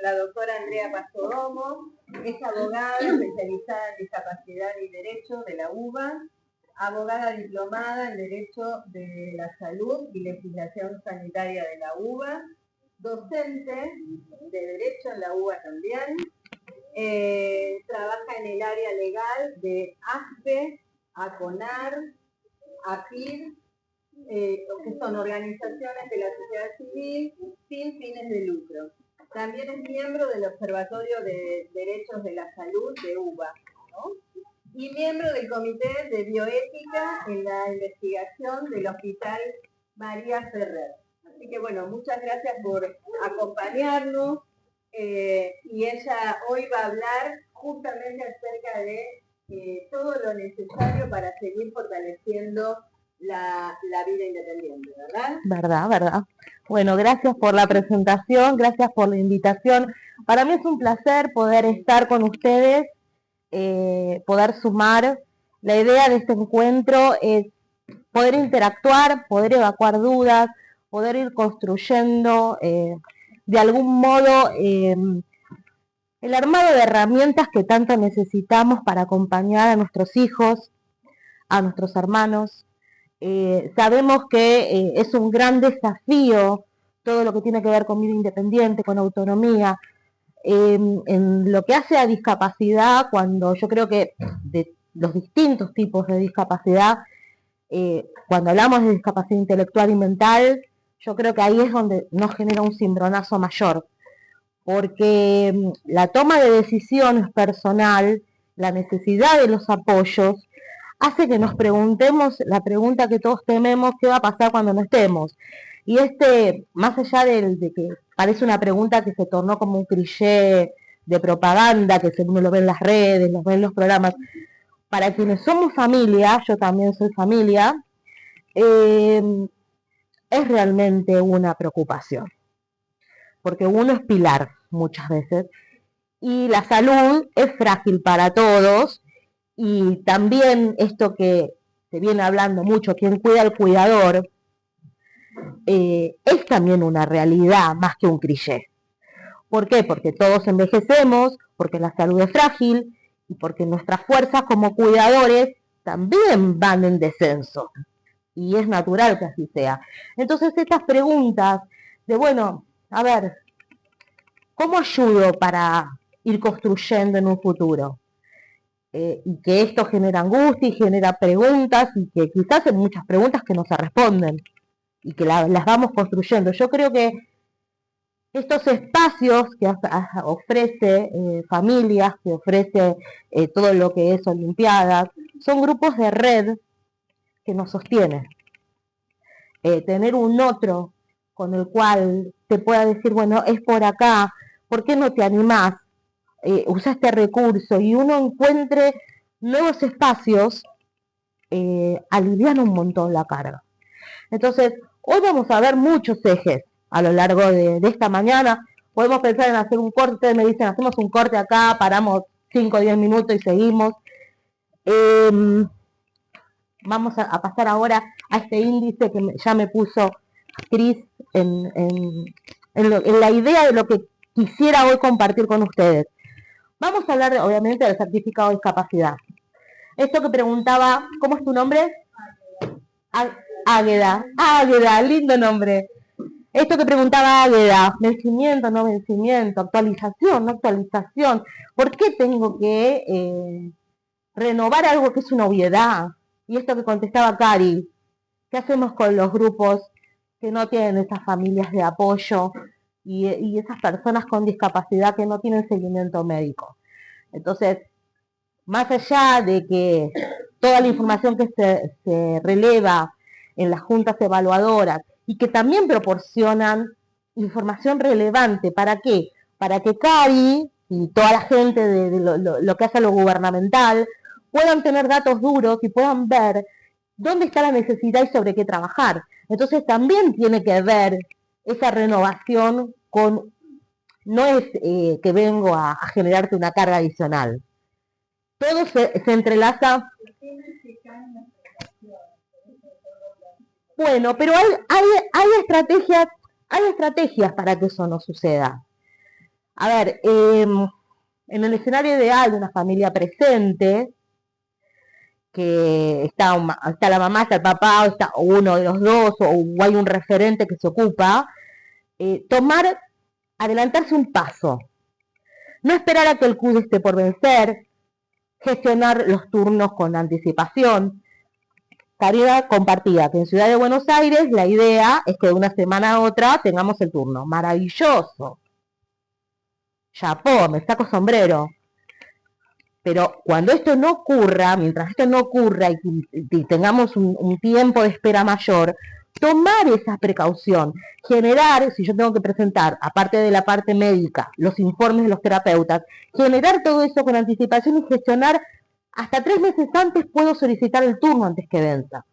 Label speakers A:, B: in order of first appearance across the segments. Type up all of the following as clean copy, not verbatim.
A: la doctora Andrea Pastodomo, es abogada especializada en discapacidad y derecho de la UBA, abogada diplomada en Derecho de la Salud y Legislación Sanitaria de la UBA, docente de Derecho en la UBA también, trabaja en el área legal de ASPE, ACONAR, APID, que son organizaciones de la sociedad civil sin fines de lucro. También es miembro del Observatorio de Derechos de la Salud de UBA, ¿no? Y miembro del Comité de Bioética en la investigación del Hospital María Ferrer. Así que bueno, muchas gracias por acompañarnos. Y ella hoy va a hablar justamente acerca de todo lo necesario para seguir fortaleciendo la vida independiente, ¿verdad?
B: Verdad. Bueno, gracias por la presentación, gracias por la invitación. Para mí es un placer poder estar con ustedes, poder sumar. La idea de este encuentro es poder interactuar, poder evacuar dudas, poder ir construyendo de algún modo el armado de herramientas que tanto necesitamos para acompañar a nuestros hijos, a nuestros hermanos. Sabemos que es un gran desafío todo lo que tiene que ver con vida independiente, con autonomía. En lo que hace a discapacidad, cuando yo creo que de los distintos tipos de discapacidad, cuando hablamos de discapacidad intelectual y mental, yo creo que ahí es donde nos genera un cimbronazo mayor, porque la toma de decisiones personal, la necesidad de los apoyos, hace que nos preguntemos la pregunta que todos tememos: ¿qué va a pasar cuando no estemos? Y más allá de que parece una pregunta que se tornó como un cliché de propaganda, que uno lo ve en las redes, lo ve en los programas, para quienes somos familia, yo también soy familia, es realmente una preocupación, porque uno es pilar muchas veces, y la salud es frágil para todos, y también esto que se viene hablando mucho, quien cuida al cuidador, es también una realidad más que un cliché. ¿Por qué? Porque todos envejecemos, porque la salud es frágil y porque nuestras fuerzas como cuidadores también van en descenso. Y es natural que así sea. Entonces estas preguntas de, bueno, a ver, ¿cómo ayudo para ir construyendo en un futuro? Y que esto genera angustia y genera preguntas, y que quizás hay muchas preguntas que no se responden y que las vamos construyendo. Yo creo que estos espacios que ofrece familias, que ofrece todo lo que es Olimpiadas, son grupos de red que nos sostienen. Tener un otro con el cual te pueda decir, bueno, es por acá, ¿por qué no te animás? Usa este recurso, y uno encuentre nuevos espacios, alivian un montón la carga. Entonces, hoy vamos a ver muchos ejes a lo largo de esta mañana. Podemos pensar en hacer un corte, me dicen, hacemos un corte acá, paramos 5 o 10 minutos y seguimos. Vamos a pasar ahora a este índice que ya me puso Cris en la idea de lo que quisiera hoy compartir con ustedes. Vamos a hablar, obviamente, del certificado de discapacidad. Esto que preguntaba, ¿cómo es tu nombre? Águeda. Águeda, lindo nombre. Esto que preguntaba Águeda, vencimiento, no vencimiento, actualización, no actualización. ¿Por qué tengo que renovar algo que es una obviedad? Y esto que contestaba Cari, ¿qué hacemos con los grupos que no tienen esas familias de apoyo y esas personas con discapacidad que no tienen seguimiento médico? Entonces, más allá de que toda la información que se releva en las juntas evaluadoras y que también proporcionan información relevante, ¿para qué? Para que Cari y toda la gente de lo que hace lo gubernamental puedan tener datos duros y puedan ver dónde está la necesidad y sobre qué trabajar. Entonces también tiene que ver esa renovación con, no es que vengo a generarte una carga adicional. Todo se entrelaza. Bueno, pero hay estrategias para que eso no suceda. A ver, en el escenario ideal de una familia presente, que está la mamá, está el papá, o está uno de los dos, o hay un referente que se ocupa, adelantarse un paso. No esperar a que el CUD esté por vencer, gestionar los turnos con anticipación. Tarea compartida, que en Ciudad de Buenos Aires la idea es que de una semana a otra tengamos el turno. Maravilloso. Chapó, me saco sombrero. Pero cuando esto no ocurra, mientras esto no ocurra y tengamos un tiempo de espera mayor, tomar esa precaución, generar, si yo tengo que presentar, aparte de la parte médica, los informes de los terapeutas, generar todo eso con anticipación y gestionar hasta 3 meses antes puedo solicitar el turno antes que venza.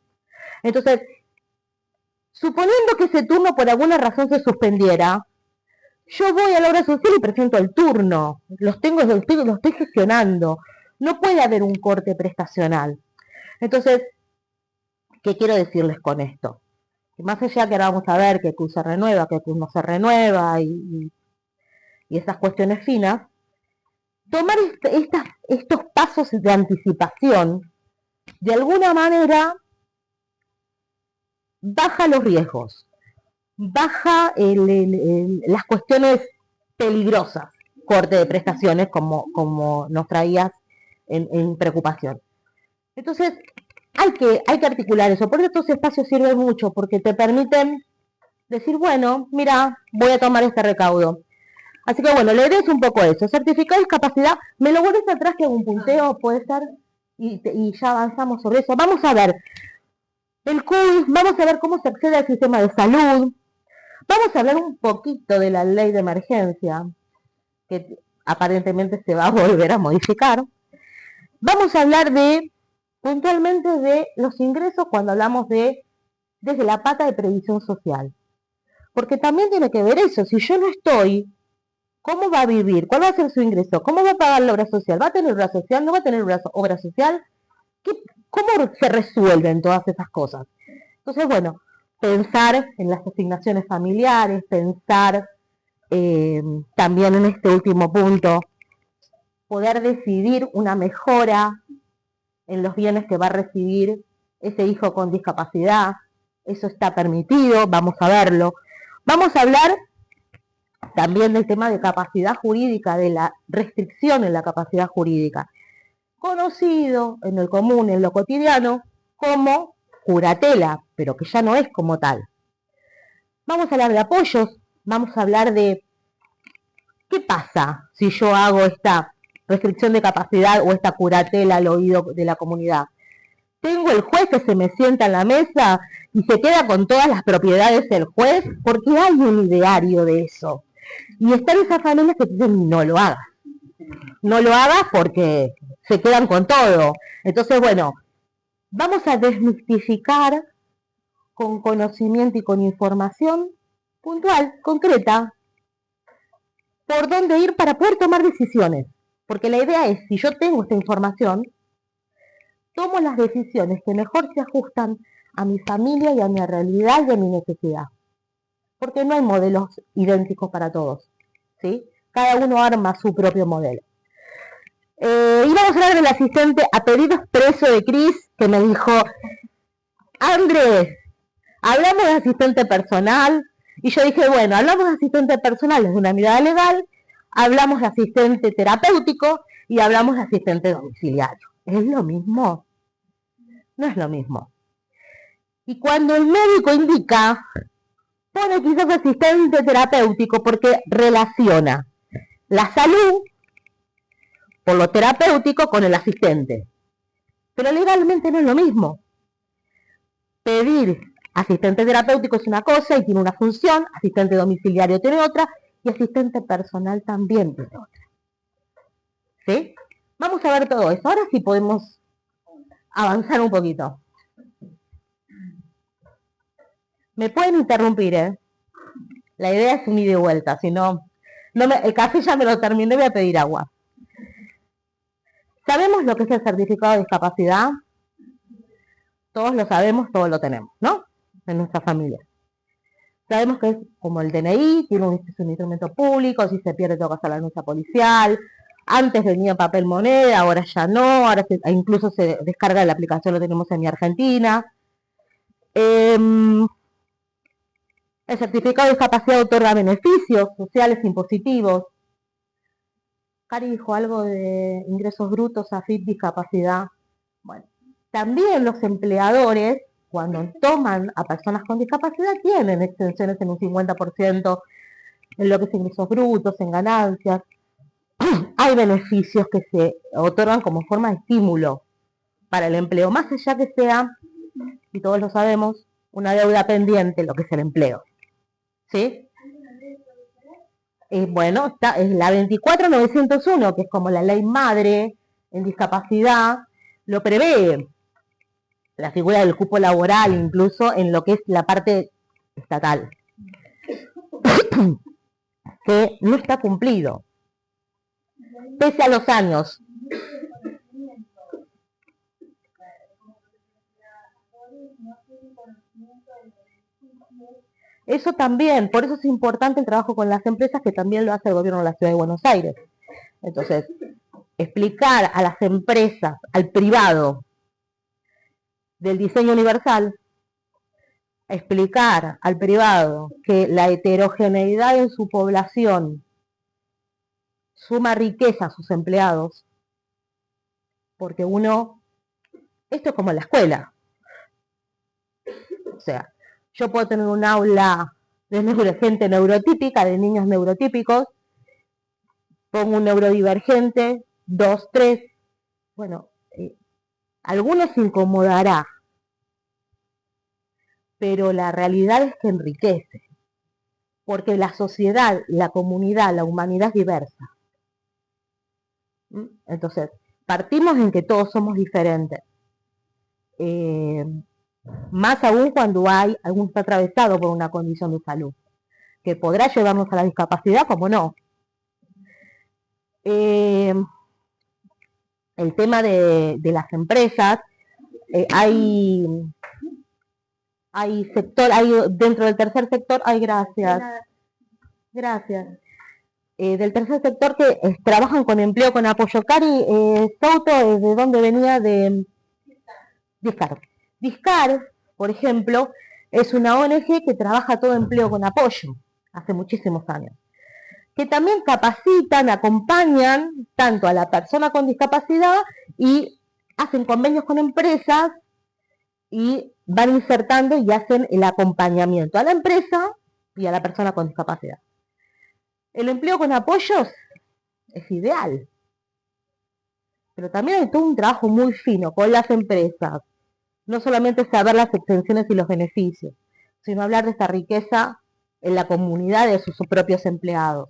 B: Entonces, suponiendo que ese turno por alguna razón se suspendiera, yo voy a la obra social y presento el turno, lo estoy gestionando, no puede haber un corte prestacional. Entonces, ¿qué quiero decirles con esto? Que más allá que ahora vamos a ver que CUS se renueva, que CUS no se renueva y esas cuestiones finas, tomar estos pasos de anticipación, de alguna manera, baja los riesgos, baja las cuestiones peligrosas, corte de prestaciones, como nos traías en preocupación. Entonces, hay que articular eso. Por eso estos espacios sirven mucho, porque te permiten decir, bueno, mira, voy a tomar este recaudo. Así que bueno, la idea es un poco eso. Certificado de discapacidad, me lo vuelves atrás que hago un punteo, puede ser, y ya avanzamos sobre eso. Vamos a ver el CUI, vamos a ver cómo se accede al sistema de salud. Vamos a hablar un poquito de la ley de emergencia, que aparentemente se va a volver a modificar. Vamos a hablar puntualmente de los ingresos cuando hablamos desde la pata de previsión social. Porque también tiene que ver eso, si yo no estoy, ¿cómo va a vivir? ¿Cuál va a ser su ingreso? ¿Cómo va a pagar la obra social? ¿Va a tener obra social? ¿No va a tener obra social? ¿Cómo se resuelven todas esas cosas? Entonces, bueno, pensar en las asignaciones familiares, pensar también en este último punto, poder decidir una mejora en los bienes que va a recibir ese hijo con discapacidad. Eso está permitido, vamos a verlo. Vamos a hablar también del tema de capacidad jurídica, de la restricción en la capacidad jurídica, conocido en el común, en lo cotidiano, como curatela, pero que ya no es como tal. Vamos a hablar de apoyos, vamos a hablar de qué pasa si yo hago esta restricción de capacidad o esta curatela al oído de la comunidad. Tengo el juez que se me sienta en la mesa y se queda con todas las propiedades del juez, porque hay un ideario de eso. Y están esas familias que dicen, no lo hagas. No lo hagas porque se quedan con todo. Entonces, bueno, vamos a desmistificar con conocimiento y con información puntual, concreta, por dónde ir para poder tomar decisiones. Porque la idea es, si yo tengo esta información, tomo las decisiones que mejor se ajustan a mi familia y a mi realidad y a mi necesidad. Porque no hay modelos idénticos para todos, ¿sí? Cada uno arma su propio modelo. Y vamos a hablar del asistente a pedido expreso de Cris, que me dijo, Andrés, hablamos de asistente personal, y yo dije, bueno, hablamos de asistente personal desde una mirada legal, hablamos de asistente terapéutico y hablamos de asistente domiciliario. ¿Es lo mismo? No es lo mismo. Y cuando el médico indica, pone quizás asistente terapéutico porque relaciona la salud por lo terapéutico con el asistente. Pero legalmente no es lo mismo. Pedir asistente terapéutico es una cosa y tiene una función, asistente domiciliario tiene otra y asistente personal también tiene otra. ¿Sí? Vamos a ver todo eso. Ahora sí podemos avanzar un poquito. Me pueden interrumpir, ¿eh? La idea es un ida y vuelta, si no, el café ya me lo terminé, voy a pedir agua. ¿Sabemos lo que es el certificado de discapacidad? Todos lo sabemos, todos lo tenemos, ¿no? En nuestra familia. Sabemos que es como el DNI, es un instrumento público, si se pierde tengo que hacer la denuncia policial. Antes venía papel moneda, ahora ya no, incluso se descarga la aplicación, lo tenemos en mi Argentina. El certificado de discapacidad otorga beneficios sociales impositivos. Cari dijo algo de ingresos brutos, AFIP, discapacidad. Bueno, también los empleadores, cuando toman a personas con discapacidad, tienen extensiones en un 50% en lo que es ingresos brutos, en ganancias. Hay beneficios que se otorgan como forma de estímulo para el empleo, más allá que sea, y todos lo sabemos, una deuda pendiente lo que es el empleo. ¿Sí? Bueno, es la 24901, que es como la ley madre en discapacidad, lo prevé la figura del cupo laboral, incluso en lo que es la parte estatal, que no está cumplido, pese a los años. Eso también, por eso es importante el trabajo con las empresas, que también lo hace el gobierno de la Ciudad de Buenos Aires. Entonces, explicar a las empresas, al privado, del diseño universal, explicar al privado que la heterogeneidad en su población suma riqueza a sus empleados, porque esto es como la escuela. O sea, yo puedo tener un aula de gente neurotípica, de niños neurotípicos, pongo un neurodivergente, 2, 3, bueno, algunos incomodará, pero la realidad es que enriquece, porque la sociedad, la comunidad, la humanidad es diversa. Entonces, partimos en que todos somos diferentes. Más aún cuando alguno está atravesado por una condición de salud, que podrá llevarnos a la discapacidad, como no. El tema de las empresas, hay sector, dentro del tercer sector, gracias. Del tercer sector que trabajan con empleo con apoyo. Cari, Souto, ¿de dónde venía? De Discar. Discar, por ejemplo, es una ONG que trabaja todo empleo con apoyo, hace muchísimos años, que también capacitan, acompañan tanto a la persona con discapacidad y hacen convenios con empresas y van insertando y hacen el acompañamiento a la empresa y a la persona con discapacidad. El empleo con apoyos es ideal, pero también hay todo un trabajo muy fino con las empresas. No solamente saber las extensiones y los beneficios, sino hablar de esta riqueza en la comunidad de sus propios empleados.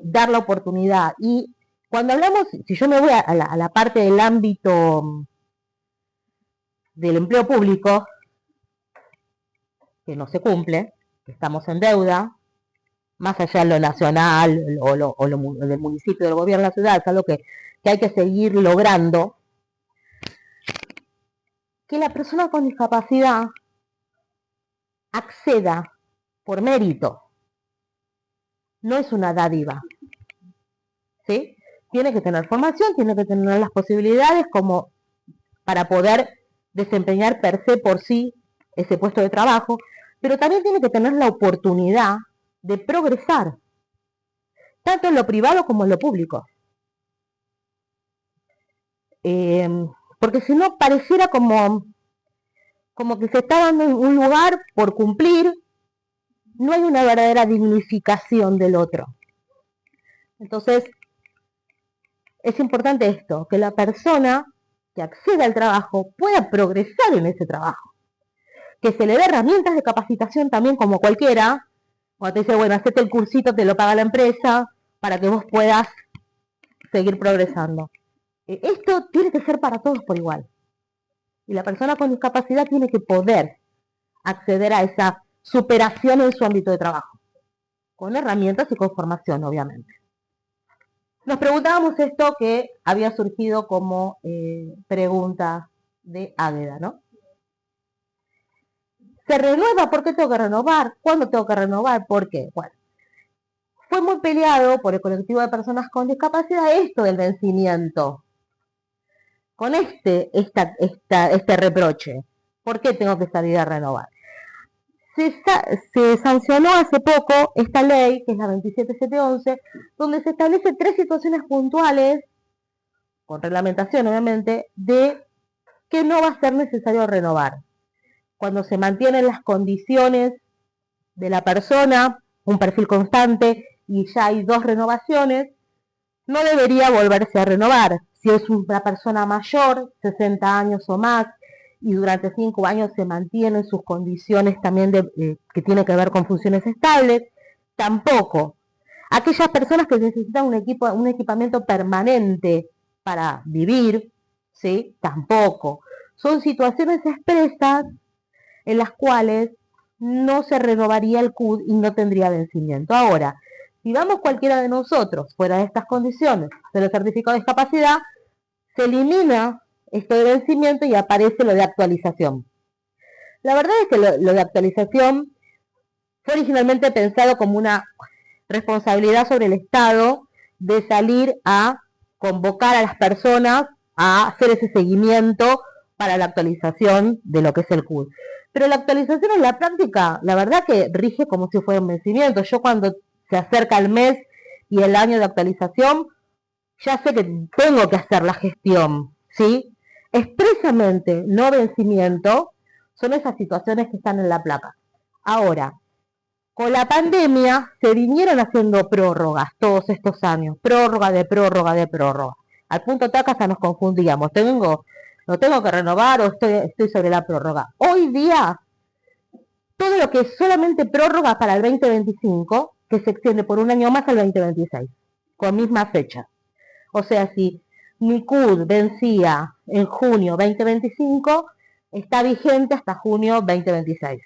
B: Dar la oportunidad. Y cuando hablamos, si yo me voy a la parte del ámbito del empleo público, que no se cumple, que estamos en deuda, más allá de lo nacional o del municipio, del gobierno de la ciudad, es algo que hay que seguir logrando, que la persona con discapacidad acceda por mérito. No es una dádiva, ¿sí? Tiene que tener formación, tiene que tener las posibilidades como para poder desempeñar per se por sí ese puesto de trabajo, pero también tiene que tener la oportunidad de progresar, tanto en lo privado como en lo público. Porque si no, pareciera como que se está dando un lugar por cumplir, no hay una verdadera dignificación del otro. Entonces, es importante esto, que la persona que acceda al trabajo pueda progresar en ese trabajo. Que se le dé herramientas de capacitación también como cualquiera. Cuando te dice, bueno, hacete el cursito, te lo paga la empresa, para que vos puedas seguir progresando. Esto tiene que ser para todos por igual. Y la persona con discapacidad tiene que poder acceder a esa superación en su ámbito de trabajo. Con herramientas y con formación, obviamente. Nos preguntábamos esto que había surgido como pregunta de Águeda, ¿no? ¿Se renueva? ¿Por qué tengo que renovar? ¿Cuándo tengo que renovar? ¿Por qué? Bueno, fue muy peleado por el colectivo de personas con discapacidad esto del vencimiento. Con este reproche. ¿Por qué tengo que salir a renovar? Se sancionó hace poco esta ley, que es la 27711, donde se establece 3 situaciones puntuales, con reglamentación obviamente, de que no va a ser necesario renovar. Cuando se mantienen las condiciones de la persona, un perfil constante, y ya hay 2 renovaciones, no debería volverse a renovar. Si es una persona mayor, 60 años o más, y durante 5 años se mantienen sus condiciones también que tiene que ver con funciones estables, tampoco. Aquellas personas que necesitan un equipamiento permanente para vivir, ¿sí? Tampoco. Son situaciones expresas en las cuales no se renovaría el CUD y no tendría vencimiento. Ahora, si vamos cualquiera de nosotros fuera de estas condiciones, hacer el certificado de discapacidad, se elimina esto de vencimiento y aparece lo de actualización. La verdad es que lo de actualización fue originalmente pensado como una responsabilidad sobre el Estado de salir a convocar a las personas a hacer ese seguimiento para la actualización de lo que es el CUD. Pero la actualización en la práctica, la verdad que rige como si fuera un vencimiento. Yo cuando se acerca el mes y el año de actualización, ya sé que tengo que hacer la gestión, ¿sí? Expresamente, no vencimiento, son esas situaciones que están en la placa. Ahora, con la pandemia se vinieron haciendo prórrogas todos estos años, prórroga de prórroga de prórroga. Al punto tal que hasta nos confundíamos, ¿lo tengo que renovar o estoy sobre la prórroga? Hoy día, todo lo que es solamente prórroga para el 2025, que se extiende por un año más al 2026, con misma fecha. O sea, si mi CUD vencía en junio 2025, está vigente hasta junio 2026,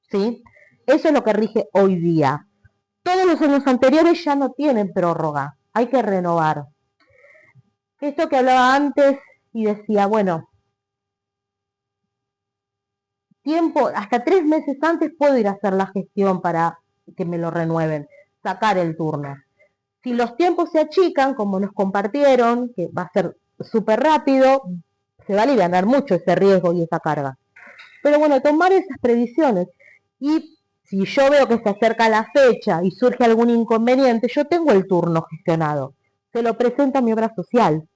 B: ¿sí? Eso es lo que rige hoy día. Todos los años anteriores ya no tienen prórroga, hay que renovar. Esto que hablaba antes y decía, bueno, hasta 3 meses antes puedo ir a hacer la gestión para que me lo renueven, sacar el turno. Si los tiempos se achican, como nos compartieron, que va a ser súper rápido, se va a aliviar mucho ese riesgo y esa carga. Pero bueno, tomar esas previsiones. Y si yo veo que se acerca la fecha y surge algún inconveniente, yo tengo el turno gestionado. Se lo presento a mi obra social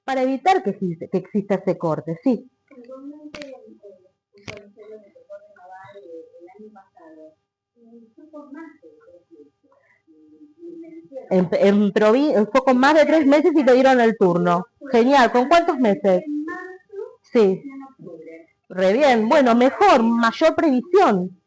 B: para evitar que exista ese corte, sí. Fue con más de 3 meses y te dieron el turno. Genial, ¿con cuántos meses? Sí. Re bien, bueno, mejor, mayor previsión.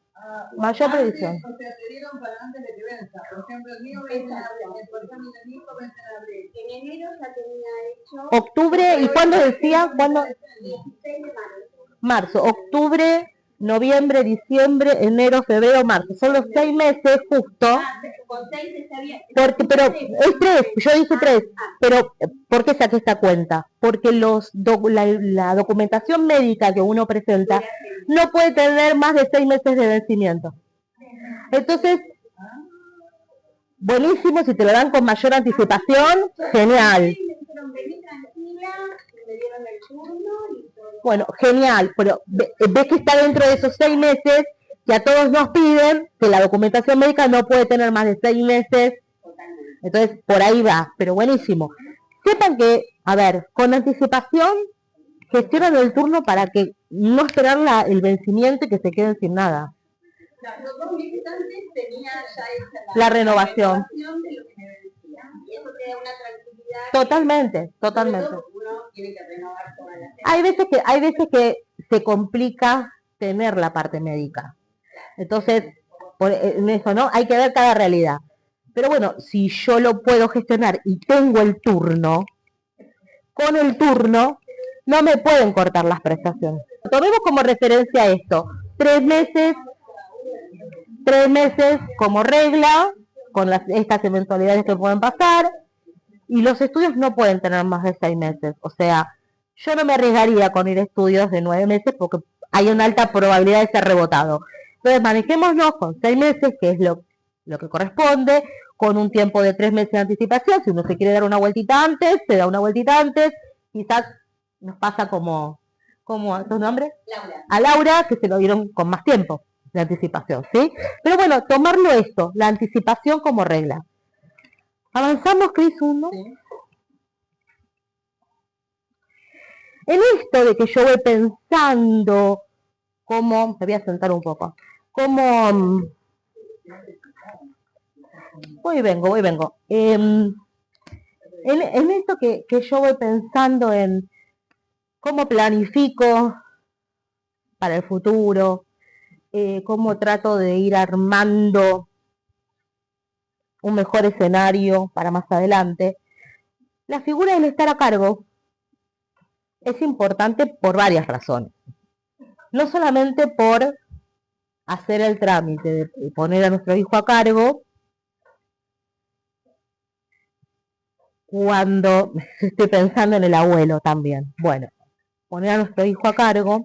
B: Mayor previsión.
A: O sea, te dieron para antes de que venza. Por ejemplo, el mío vence en abril. Por ejemplo, el mío vence en abril. En enero ya tenía hecho...
B: Octubre, ¿y cuándo decía? ¿Cuándo?
A: 16 de marzo.
B: Marzo, octubre, noviembre, diciembre, enero, febrero, marzo. Son los 6 meses justo.
A: Con 6 está bien.
B: Pero es 3, yo dije 3. Pero, ¿por qué saqué esta cuenta? Porque la documentación médica que uno presenta no puede tener más de 6 meses de vencimiento. Entonces, buenísimo, si te lo dan con mayor anticipación, genial. Bueno, genial, pero ves que está dentro de esos 6 meses que a todos nos piden que la documentación médica no puede tener más de 6 meses. Entonces, por ahí va, pero buenísimo. Sepan que, a ver, con anticipación gestionan el turno para que no esperar el vencimiento y que se queden sin nada.
A: Los 2 meses antes tenía ya hecha
B: la renovación
A: de lo que me vencía. Y eso te da una tranquilidad.
B: Totalmente.
A: Uno tiene que renovar toda la
B: Hay veces que se complica tener la parte médica. Entonces, en eso, ¿no? Hay que ver cada realidad. Pero bueno, si yo lo puedo gestionar y tengo el turno, con el turno no me pueden cortar las prestaciones. Tomemos como referencia esto, 3 meses como regla, con estas eventualidades que pueden pasar, y los estudios no pueden tener más de 6 meses. O sea, yo no me arriesgaría con ir a estudios de 9 meses porque hay una alta probabilidad de ser rebotado. Entonces manejémonos con 6 meses, que es lo que corresponde, con un tiempo de 3 meses de anticipación. Si uno se quiere dar una vueltita antes, se da una vueltita antes. Quizás nos pasa como ¿a tu nombre?
A: Laura.
B: A Laura, que se lo dieron con más tiempo de anticipación, ¿sí? Pero bueno, tomarlo esto, la anticipación como regla. Avanzamos, Cris, uno.
A: Sí.
B: En esto de que yo voy pensando cómo, me voy a sentar un poco, cómo, voy y vengo. En esto que yo voy pensando en cómo planifico para el futuro, cómo trato de ir armando un mejor escenario para más adelante, la figura del estar a cargo es importante por varias razones. No solamente por hacer el trámite de poner a nuestro hijo a cargo, cuando estoy pensando en el abuelo también. Bueno, poner a nuestro hijo a cargo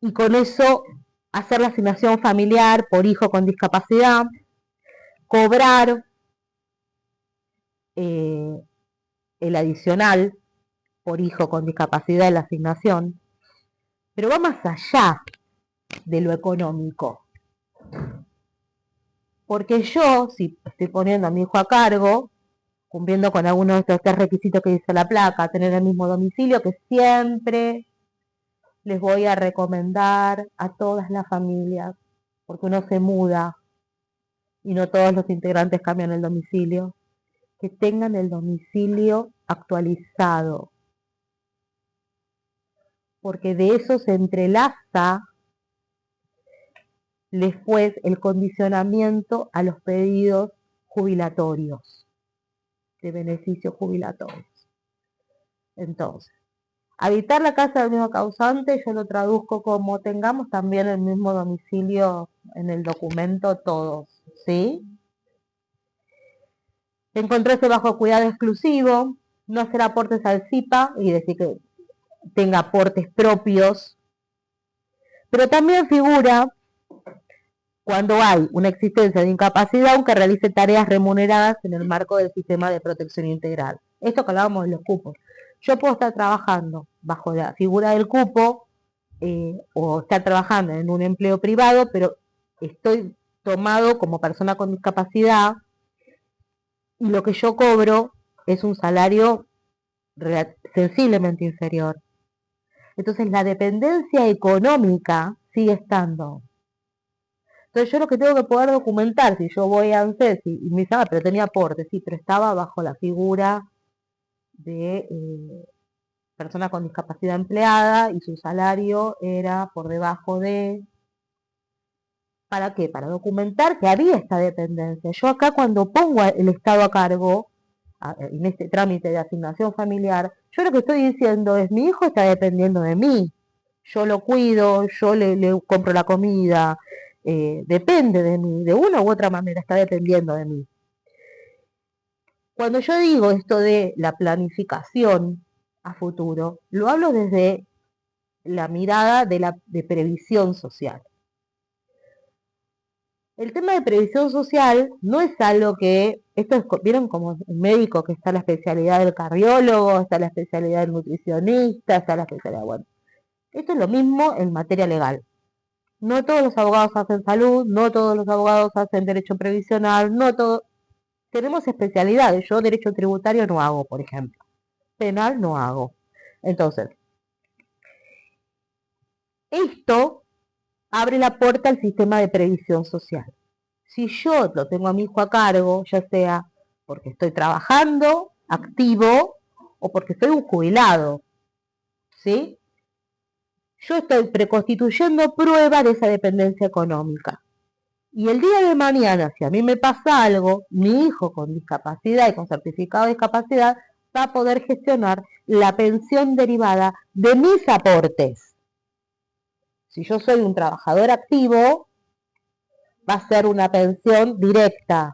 B: y con eso hacer la asignación familiar por hijo con discapacidad, cobrar el adicional por hijo con discapacidad en la asignación, pero va más allá de lo económico. Porque yo, si estoy poniendo a mi hijo a cargo, cumpliendo con algunos de estos 3 requisitos que dice la placa, tener el mismo domicilio, que siempre les voy a recomendar a todas las familias, porque uno se muda y no todos los integrantes cambian el domicilio, que tengan el domicilio actualizado, porque de eso se entrelaza después el condicionamiento a los pedidos jubilatorios, de beneficios jubilatorios. Entonces, habitar la casa del mismo causante, yo lo traduzco como tengamos también el mismo domicilio en el documento todos, ¿sí? Encontrarse bajo cuidado exclusivo, no hacer aportes al CIPA y decir que tenga aportes propios, pero también figura cuando hay una existencia de incapacidad, aunque realice tareas remuneradas en el marco del sistema de protección integral. Esto que hablábamos de los cupos. Yo puedo estar trabajando bajo la figura del cupo o estar trabajando en un empleo privado, pero estoy tomado como persona con discapacidad y lo que yo cobro es un salario sensiblemente inferior. Entonces la dependencia económica sigue estando. Entonces yo lo que tengo que poder documentar, si yo voy a ANSES y me dice, pero tenía aporte, sí, pero estaba bajo la figura de persona con discapacidad empleada y su salario era por debajo de... ¿Para qué? Para documentar que había esta dependencia. Yo acá cuando pongo el Estado a cargo, en este trámite de asignación familiar, yo lo que estoy diciendo es, mi hijo está dependiendo de mí. Yo lo cuido, yo le compro la comida, depende de mí, de una u otra manera está dependiendo de mí. Cuando yo digo esto de la planificación a futuro, lo hablo desde la mirada de previsión social. El tema de previsión social no es algo que, vieron como el médico que está la especialidad del cardiólogo, está la especialidad del nutricionista, está la especialidad, bueno, esto es lo mismo en materia legal. No todos los abogados hacen salud, no todos los abogados hacen derecho previsional, no todos, tenemos especialidades, yo derecho tributario no hago, por ejemplo, penal no hago. Entonces, esto abre la puerta al sistema de previsión social. Si yo lo tengo a mi hijo a cargo, ya sea porque estoy trabajando, activo, o porque soy un jubilado, ¿sí? Yo estoy preconstituyendo prueba de esa dependencia económica. Y el día de mañana, si a mí me pasa algo, mi hijo con discapacidad y con certificado de discapacidad va a poder gestionar la pensión derivada de mis aportes. Si yo soy un trabajador activo, va a ser una pensión directa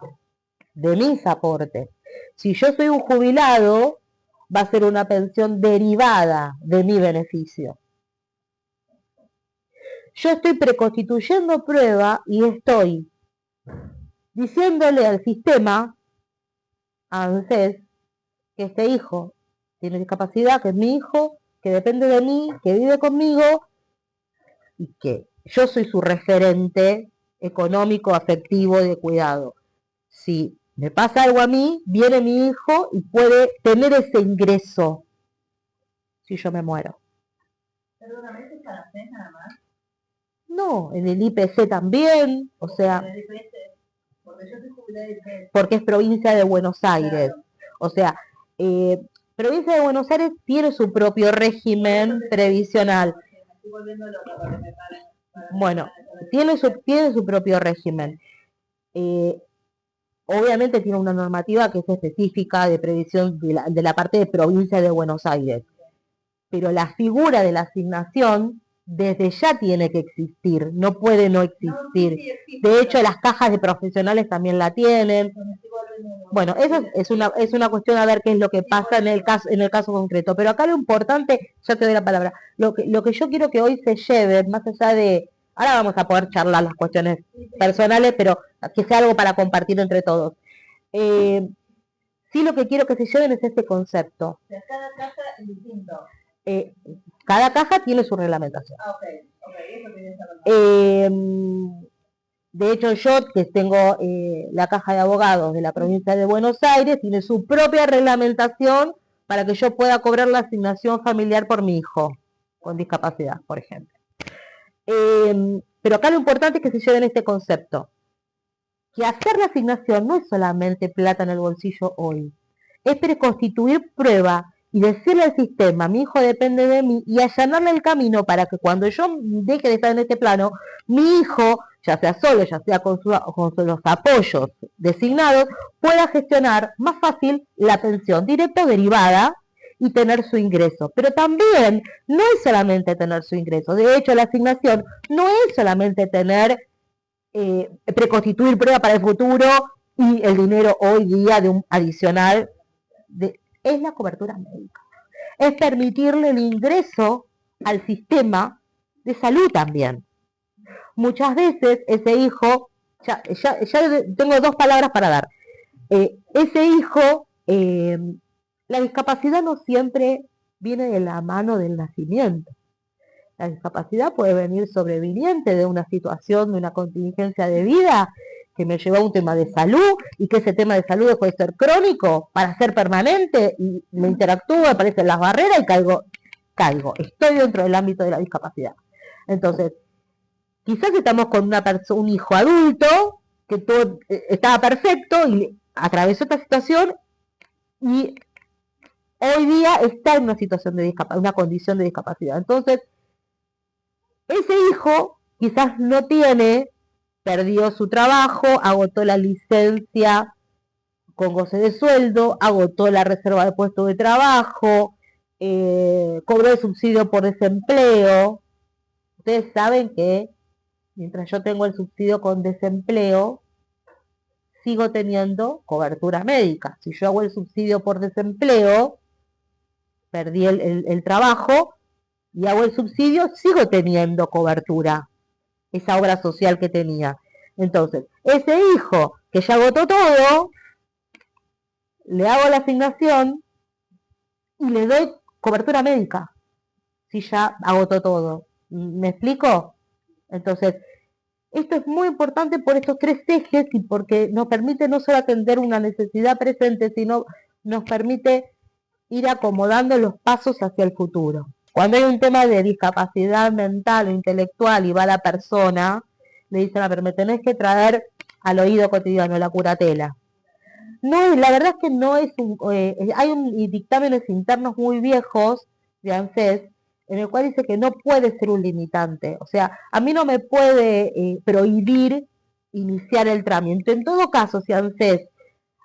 B: de mis aportes. Si yo soy un jubilado, va a ser una pensión derivada de mi beneficio. yo estoy preconstituyendo prueba y estoy diciéndole al sistema, a ANSES, que este hijo tiene discapacidad, que es mi hijo, que depende de mí, que vive conmigo y que yo soy su referente económico, afectivo y de cuidado. Si me pasa algo a mí, viene mi hijo y puede tener ese ingreso si yo me muero.
A: Perdóname, ¿es para ANSES nada más?
B: No, en el IPC también, o sea,
A: ¿En el IPS? Porque yo soy jubilada de IPS.
B: porque es provincia de Buenos Aires.
A: Claro.
B: O sea, provincia de Buenos Aires tiene su propio régimen previsional.
A: Me estoy volviendo loca porque me pagan.
B: Bueno, tiene su propio régimen. Obviamente tiene una normativa que es específica de previsión de la parte de provincia de Buenos Aires. Pero la figura de la asignación desde ya tiene que existir, no puede no existir.
A: No, sí existe,
B: De hecho, las cajas de profesionales también la tienen. Bueno, eso es una cuestión a ver qué es lo que pasa en el caso concreto. Pero acá lo importante, ya te doy la palabra, lo que yo quiero que hoy se lleve, más allá de, ahora vamos a poder charlar las cuestiones personales, pero que sea algo para compartir entre todos. Sí, lo que quiero que se lleven es este concepto.
A: O sea, cada caja es distinto.
B: Cada caja tiene su reglamentación.
A: Ah, ok, eso quería saber.
B: De hecho, yo, que tengo la caja de abogados de la provincia de Buenos Aires, tiene su propia reglamentación para que yo pueda cobrar la asignación familiar por mi hijo con discapacidad, por ejemplo. Pero acá lo importante es que se lleven este concepto, que hacer la asignación no es solamente plata en el bolsillo hoy, es preconstituir prueba y decirle al sistema, mi hijo depende de mí, y allanarle el camino para que cuando yo deje de estar en este plano, mi hijo, ya sea solo, ya sea con los apoyos designados, pueda gestionar más fácil la pensión directa o derivada y tener su ingreso. Pero también no es solamente tener su ingreso, de hecho la asignación no es solamente tener, preconstituir prueba para el futuro y el dinero hoy día de un adicional, es la cobertura médica. Es permitirle el ingreso al sistema de salud también. Muchas veces ese hijo, ya tengo dos palabras para dar. Ese hijo, la discapacidad no siempre viene de la mano del nacimiento. La discapacidad puede venir sobreviniente de una situación, de una contingencia de vida que me llevó a un tema de salud y que ese tema de salud puede ser crónico para ser permanente y me interactúo, aparecen las barreras y caigo. Estoy dentro del ámbito de la discapacidad. Entonces, quizás estamos con un hijo adulto que todo estaba perfecto y atravesó esta situación y hoy día está en una situación de discapacidad, una condición de discapacidad. Entonces, ese hijo quizás no tiene, perdió su trabajo, agotó la licencia con goce de sueldo, agotó la reserva de puesto de trabajo, cobró el subsidio por desempleo. Ustedes saben que mientras yo tengo el subsidio con desempleo, sigo teniendo cobertura médica. Si yo hago el subsidio por desempleo, perdí el trabajo y hago el subsidio, sigo teniendo cobertura, esa obra social que tenía. Entonces, ese hijo que ya agotó todo, le hago la asignación y le doy cobertura médica, si ya agotó todo. ¿Me explico? Entonces, esto es muy importante por estos tres ejes y porque nos permite no solo atender una necesidad presente, sino nos permite ir acomodando los pasos hacia el futuro. Cuando hay un tema de discapacidad mental o intelectual y va la persona, le dicen, a ver, me tenés que traer al oído cotidiano la curatela. No, la verdad es que no es hay dictámenes internos muy viejos de ANSES en el cual dice que no puede ser un limitante. O sea, a mí no me puede prohibir iniciar el trámite. En todo caso, si ANSES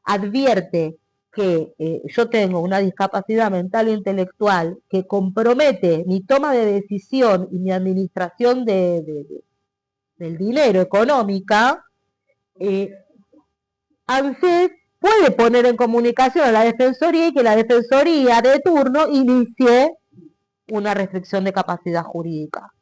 B: advierte que yo tengo una discapacidad mental e intelectual que compromete mi toma de decisión y mi administración del dinero económica, ANSES puede poner en comunicación a la Defensoría y que la Defensoría de turno inicie una restricción de capacidad jurídica.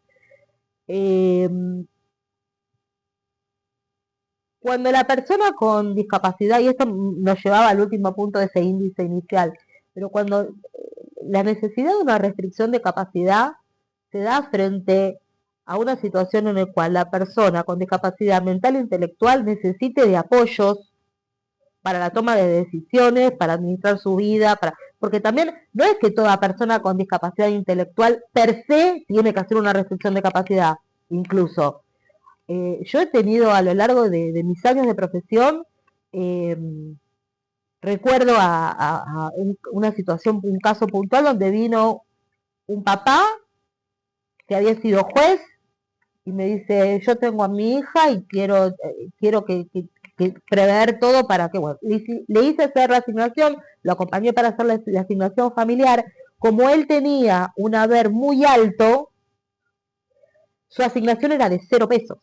B: Cuando la persona con discapacidad, y esto nos llevaba al último punto de ese índice inicial, pero cuando la necesidad de una restricción de capacidad se da frente a una situación en la cual la persona con discapacidad mental e intelectual necesite de apoyos para la toma de decisiones, para administrar su vida, porque también no es que toda persona con discapacidad intelectual per se tiene que hacer una restricción de capacidad, incluso. Yo he tenido a lo largo de mis años de profesión, eh, recuerdo una situación, un caso puntual donde vino un papá que había sido juez y me dice, yo tengo a mi hija y quiero que prever todo para que, bueno, le hice hacer la asignación, lo acompañé para hacer la asignación familiar. Como él tenía un haber muy alto, su asignación era de 0 pesos,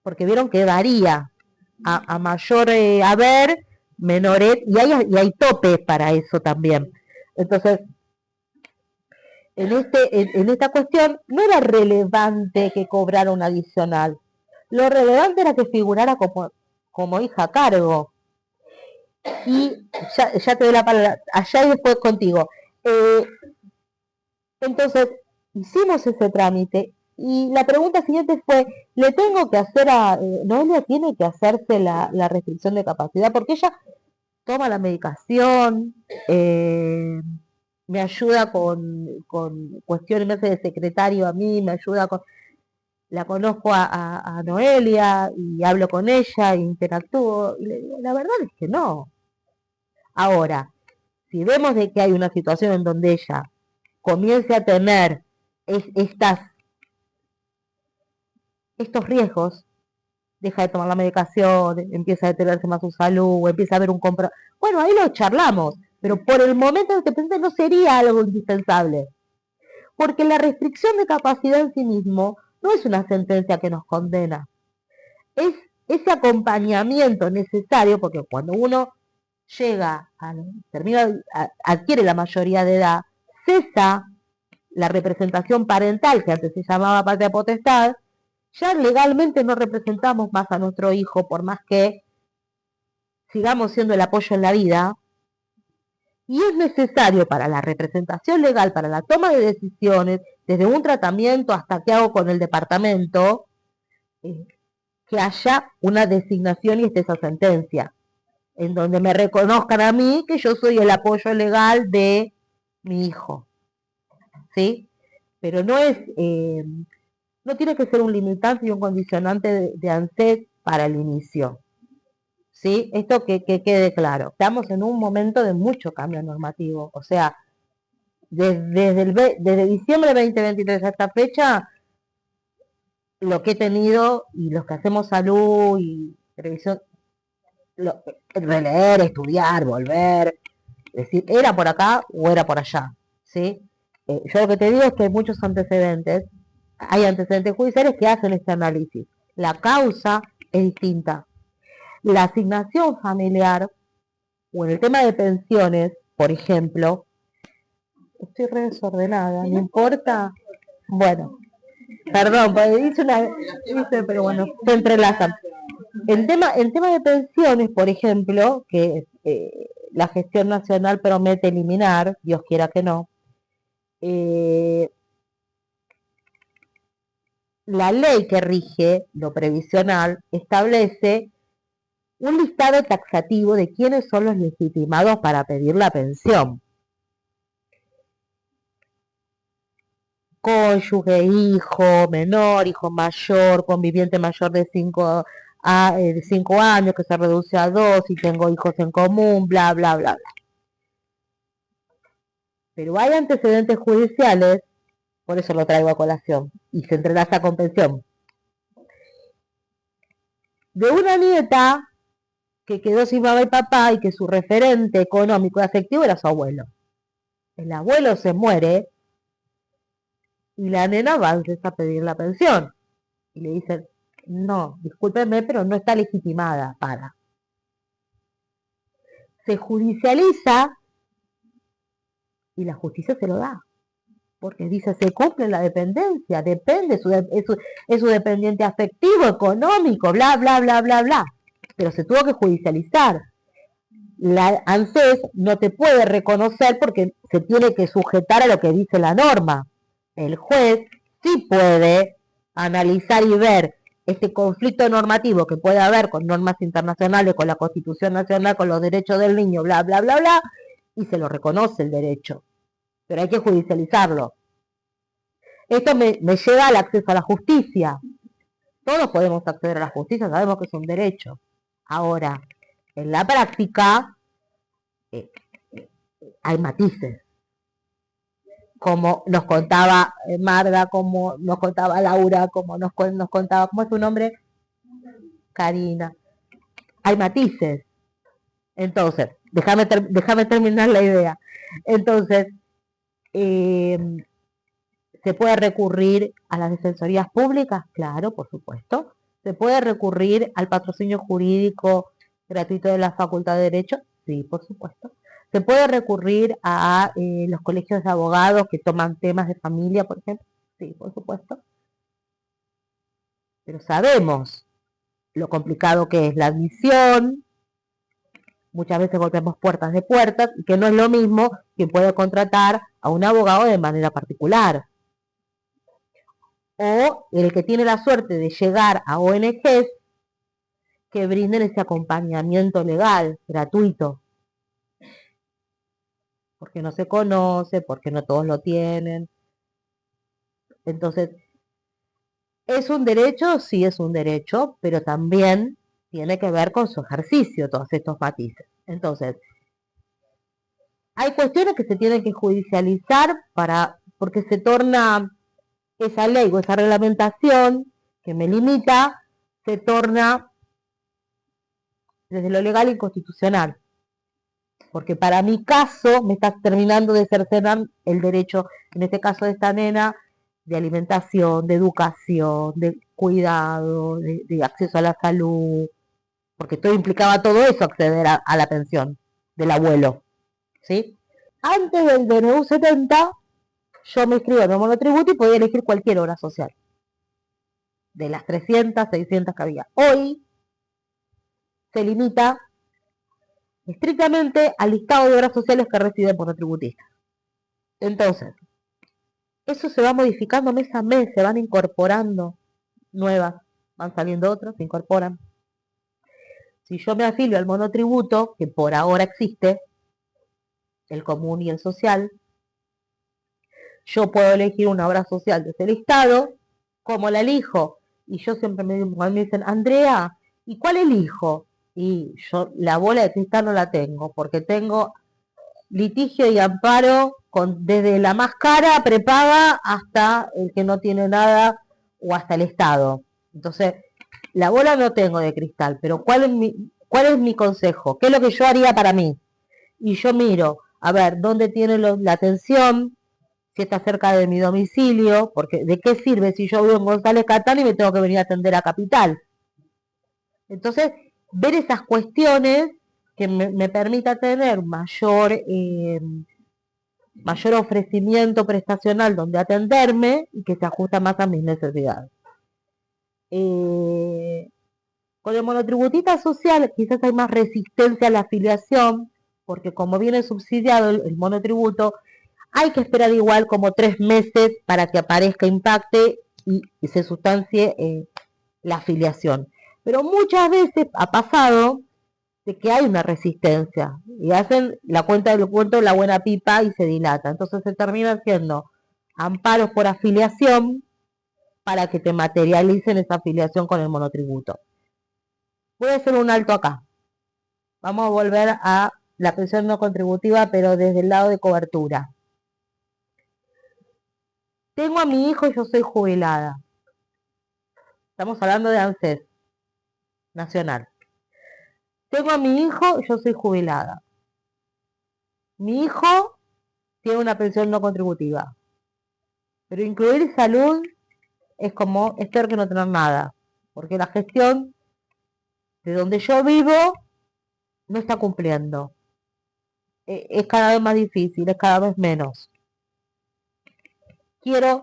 B: porque vieron que varía a mayor haber, menores, y hay topes para eso también. Entonces, en esta cuestión no era relevante que cobrara un adicional. Lo relevante era que figurara como hija a cargo. Y ya te doy la palabra, allá y después contigo. Entonces, hicimos ese trámite y la pregunta siguiente fue, ¿le tengo que hacer Noelia tiene que hacerse la restricción de capacidad? Porque ella toma la medicación, me ayuda con cuestiones, me hace de secretario a mí, me ayuda con... La conozco a Noelia y hablo con ella e interactúo. Y le digo, la verdad es que no. Ahora, si vemos de que hay una situación en donde ella comience a tener estos riesgos, deja de tomar la medicación, empieza a deteriorarse más su salud, empieza a haber un compro... Bueno, ahí lo charlamos, pero por el momento en este presente no sería algo indispensable. Porque la restricción de capacidad en sí mismo no es una sentencia que nos condena. Es ese acompañamiento necesario, porque cuando uno llega, adquiere la mayoría de edad, cesa la representación parental, que antes se llamaba patria potestad, ya legalmente no representamos más a nuestro hijo, por más que sigamos siendo el apoyo en la vida, y es necesario para la representación legal, para la toma de decisiones, desde un tratamiento hasta qué hago con el departamento, que haya una designación y esté esa sentencia, en donde me reconozcan a mí que yo soy el apoyo legal de mi hijo, ¿sí? Pero no tiene que ser un limitante y un condicionante de ANSES para el inicio. ¿Sí? Esto que quede claro. Estamos en un momento de mucho cambio normativo. O sea, desde diciembre de 2023 a esta fecha, lo que he tenido y los que hacemos salud y revisión, releer, estudiar, volver, decir, ¿era por acá o era por allá? ¿Sí? Yo lo que te digo es que hay muchos antecedentes, hay antecedentes judiciales que hacen este análisis. La causa es distinta. La asignación familiar, o en el tema de pensiones, por ejemplo, estoy re desordenada, no importa. Bueno, perdón, pero bueno, se entrelazan. En tema de pensiones, por ejemplo, que la gestión nacional promete eliminar, Dios quiera que no, la ley que rige lo previsional establece un listado taxativo de quiénes son los legitimados para pedir la pensión. Cónyuge, hijo menor, hijo mayor, conviviente mayor de 5 años, que se reduce a 2, y tengo hijos en común, bla, bla, bla, bla. Pero hay antecedentes judiciales, por eso lo traigo a colación, y se entrelaza con pensión, de una nieta que quedó sin mamá y papá y que su referente económico y afectivo era su abuelo. El abuelo se muere y la nena va a pedir la pensión. Y le dicen, no, discúlpeme, pero no está legitimada para. Se judicializa y la justicia se lo da. porque dice se cumple la dependencia, depende, es su dependiente afectivo, económico, bla, bla, bla, bla, bla. Pero se tuvo que judicializar. La ANSES no te puede reconocer porque se tiene que sujetar a lo que dice la norma. El juez sí puede analizar y ver este conflicto normativo que puede haber con normas internacionales, con la Constitución Nacional, con los derechos del niño, bla, bla, bla, bla, y se lo reconoce el derecho. Pero hay que judicializarlo. Esto me lleva al acceso a la justicia. Todos podemos acceder a la justicia, sabemos que es un derecho. Ahora, en la práctica, eh, hay matices. Como nos contaba Marga, como nos contaba Laura, como nos contaba, ¿cómo es su nombre? Karina. Hay matices. Entonces, déjame terminar la idea. Entonces, ¿se puede recurrir a las defensorías públicas? Claro, por supuesto. ¿Se puede recurrir al patrocinio jurídico gratuito de la Facultad de Derecho? Sí, por supuesto. ¿Se puede recurrir a los colegios de abogados que toman temas de familia, por ejemplo? Sí, por supuesto. Pero sabemos lo complicado que es la admisión. Muchas veces golpeamos puertas de puertas, que no es lo mismo que puede contratar a un abogado de manera particular. O el que tiene la suerte de llegar a ONGs que brinden ese acompañamiento legal, gratuito. Porque no se conoce, porque no todos lo tienen. Entonces, ¿es un derecho? Sí es un derecho, pero también tiene que ver con su ejercicio, todos estos matices. Entonces, hay cuestiones que se tienen que judicializar porque se torna esa ley o esa reglamentación que me limita, se torna desde lo legal inconstitucional. Porque para mi caso me está terminando de cercenar el derecho, en este caso de esta nena, de alimentación, de educación, de cuidado, de acceso a la salud, porque todo implicaba todo eso, acceder a la pensión del abuelo, ¿sí? Antes del DNU 70, yo me inscribo en el monotributo y podía elegir cualquier obra social, de las 300, 600 que había. Hoy se limita estrictamente al listado de obras sociales que reciben monotributistas. Entonces, eso se va modificando mes a mes, se van incorporando nuevas, van saliendo otras, se incorporan. Si yo me afilio al monotributo, que por ahora existe, el común y el social, yo puedo elegir una obra social de ese listado, como la elijo. Y yo siempre me dicen, Andrea, ¿y cuál elijo? Y yo la bola de cristal no la tengo, porque tengo litigio y amparo desde la más cara, prepaga, hasta el que no tiene nada o hasta el Estado. Entonces, la bola no tengo de cristal, pero ¿cuál es mi consejo? ¿Qué es lo que yo haría para mí? Y yo miro, a ver, ¿dónde tiene la atención? Si está cerca de mi domicilio, porque ¿de qué sirve si yo vivo en González Catán y me tengo que venir a atender a Capital? Entonces, ver esas cuestiones que me permita tener mayor ofrecimiento prestacional donde atenderme y que se ajusta más a mis necesidades. Con el monotributista social quizás hay más resistencia a la afiliación, porque como viene subsidiado el monotributo, hay que esperar igual como 3 meses para que aparezca impacte y se sustancie la afiliación. Pero muchas veces ha pasado de que hay una resistencia y hacen la cuenta del cuento la buena pipa y se dilata. Entonces se termina haciendo amparos por afiliación para que te materialicen esa afiliación con el monotributo. Voy a hacer un alto acá. Vamos a volver a la pensión no contributiva, pero desde el lado de cobertura. Tengo a mi hijo y yo soy jubilada. Estamos hablando de ANSES nacional. Tengo a mi hijo y yo soy jubilada. Mi hijo tiene una pensión no contributiva. Pero incluir salud es peor que no tener nada. Porque la gestión de donde yo vivo no está cumpliendo. Es cada vez más difícil, es cada vez menos.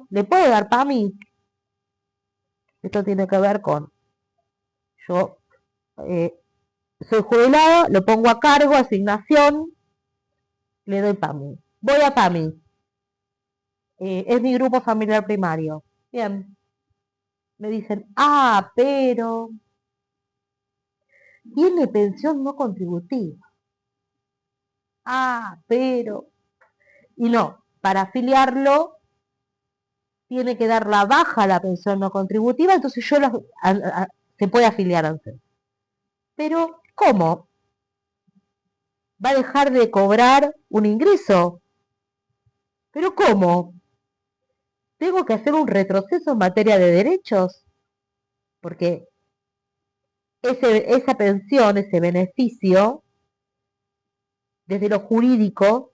B: ¿le puedo dar PAMI? Esto tiene que ver con, yo soy jubilado, lo pongo a cargo, asignación, le doy PAMI. Voy a PAMI. Es mi grupo familiar primario. Bien. Me dicen, pero tiene pensión no contributiva. Pero. Y no, para afiliarlo tiene que dar la baja a la pensión no contributiva, entonces se puede afiliar antes. Pero, ¿cómo? ¿Va a dejar de cobrar un ingreso? ¿Pero cómo? ¿Tengo que hacer un retroceso en materia de derechos? Porque esa pensión, ese beneficio, desde lo jurídico,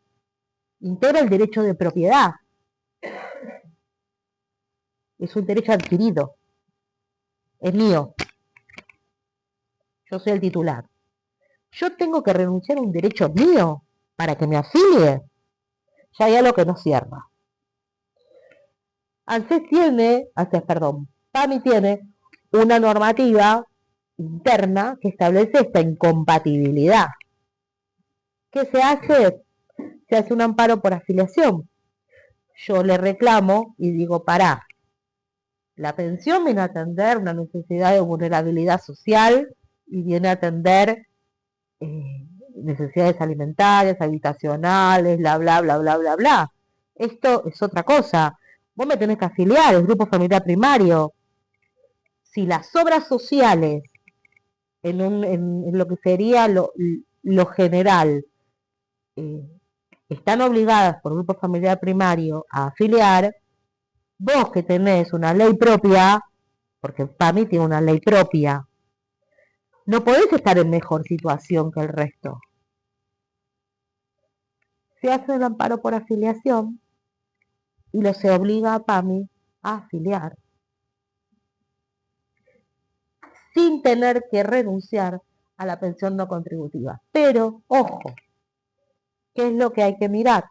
B: integra el derecho de propiedad. Es un derecho adquirido. Es mío. Yo soy el titular. Yo tengo que renunciar a un derecho mío para que me afilie. Ya hay algo que no cierra. PAMI tiene una normativa interna que establece esta incompatibilidad. ¿Qué se hace? Se hace un amparo por afiliación. Yo le reclamo y digo, la pensión viene a atender una necesidad de vulnerabilidad social y viene a atender necesidades alimentarias, habitacionales, bla, bla, bla, bla, bla, bla. Esto es otra cosa. Vos me tenés que afiliar, el grupo familiar primario. Si las obras sociales, en lo que sería lo general, están obligadas por grupo familiar primario a afiliar, vos que tenés una ley propia, porque PAMI tiene una ley propia, no podés estar en mejor situación que el resto. Se hace el amparo por afiliación y se obliga a PAMI a afiliar, sin tener que renunciar a la pensión no contributiva. Pero, ojo, ¿qué es lo que hay que mirar?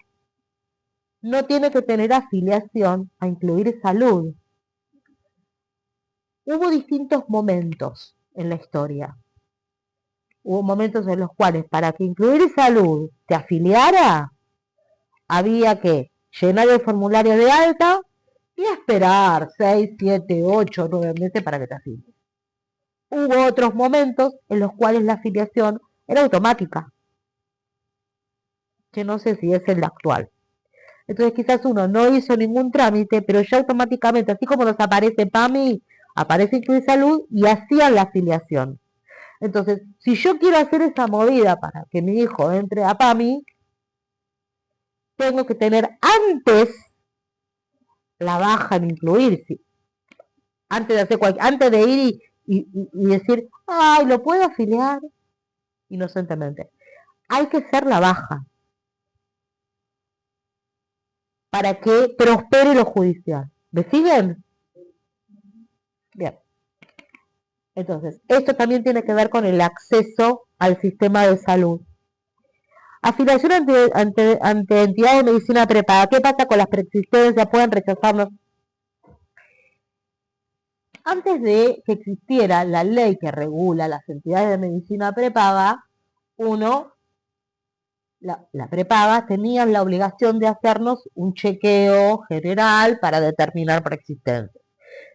B: No tiene que tener afiliación a incluir salud. Hubo distintos momentos en la historia. Hubo momentos en los cuales para que incluir salud te afiliara, había que llenar el formulario de alta y esperar 6, 7, 8, 9 meses para que te afilies. Hubo otros momentos en los cuales la afiliación era automática, que no sé si es el actual. Entonces quizás uno no hizo ningún trámite, pero ya automáticamente, así como nos aparece PAMI, aparece Incluir Salud y hacían la afiliación. Entonces, si yo quiero hacer esa movida para que mi hijo entre a PAMI, tengo que tener antes la baja en incluir, antes de ir y decir, lo puedo afiliar inocentemente. Hay que hacer la baja para que prospere lo judicial. ¿Me siguen? Bien. Entonces, esto también tiene que ver con el acceso al sistema de salud. Afiliación ante entidades de medicina prepaga. ¿Qué pasa con las preexistencias? ¿Pueden rechazarlos? Antes de que existiera la ley que regula las entidades de medicina prepaga, la prepaga tenían la obligación de hacernos un chequeo general para determinar preexistencia.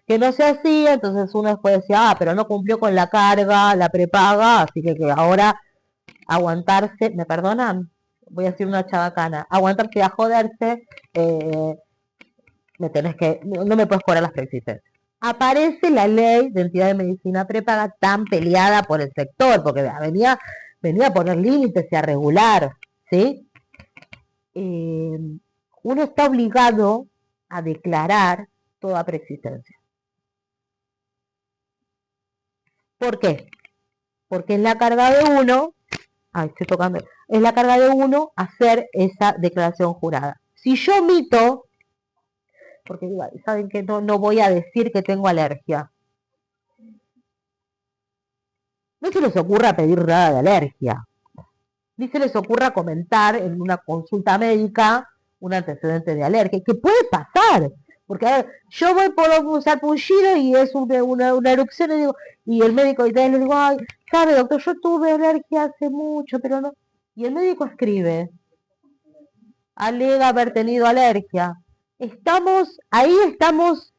B: Que no se hacía, entonces uno después decía, pero no cumplió con la carga, la prepaga, así que ahora aguantarse, ¿me perdonan? Voy a decir una chabacana, aguantarse a joderse, no me puedes cobrar las preexistencias. Aparece la ley de entidad de medicina prepaga tan peleada por el sector, porque venía a poner límites y a regular, ¿sí? Uno está obligado a declarar toda preexistencia. ¿Por qué? Porque es la carga de uno, es la carga de uno hacer esa declaración jurada. Si yo omito, porque saben que no voy a decir que tengo alergia. No se les ocurra pedir nada de alergia. Ni se les ocurra comentar en una consulta médica un antecedente de alergia, que puede pasar. Porque a ver, yo voy por un sarpullido y es una erupción y digo, y el médico y le digo, ay, sabe doctor, yo tuve alergia hace mucho, pero no. Y el médico escribe, alega haber tenido alergia. Ahí estamos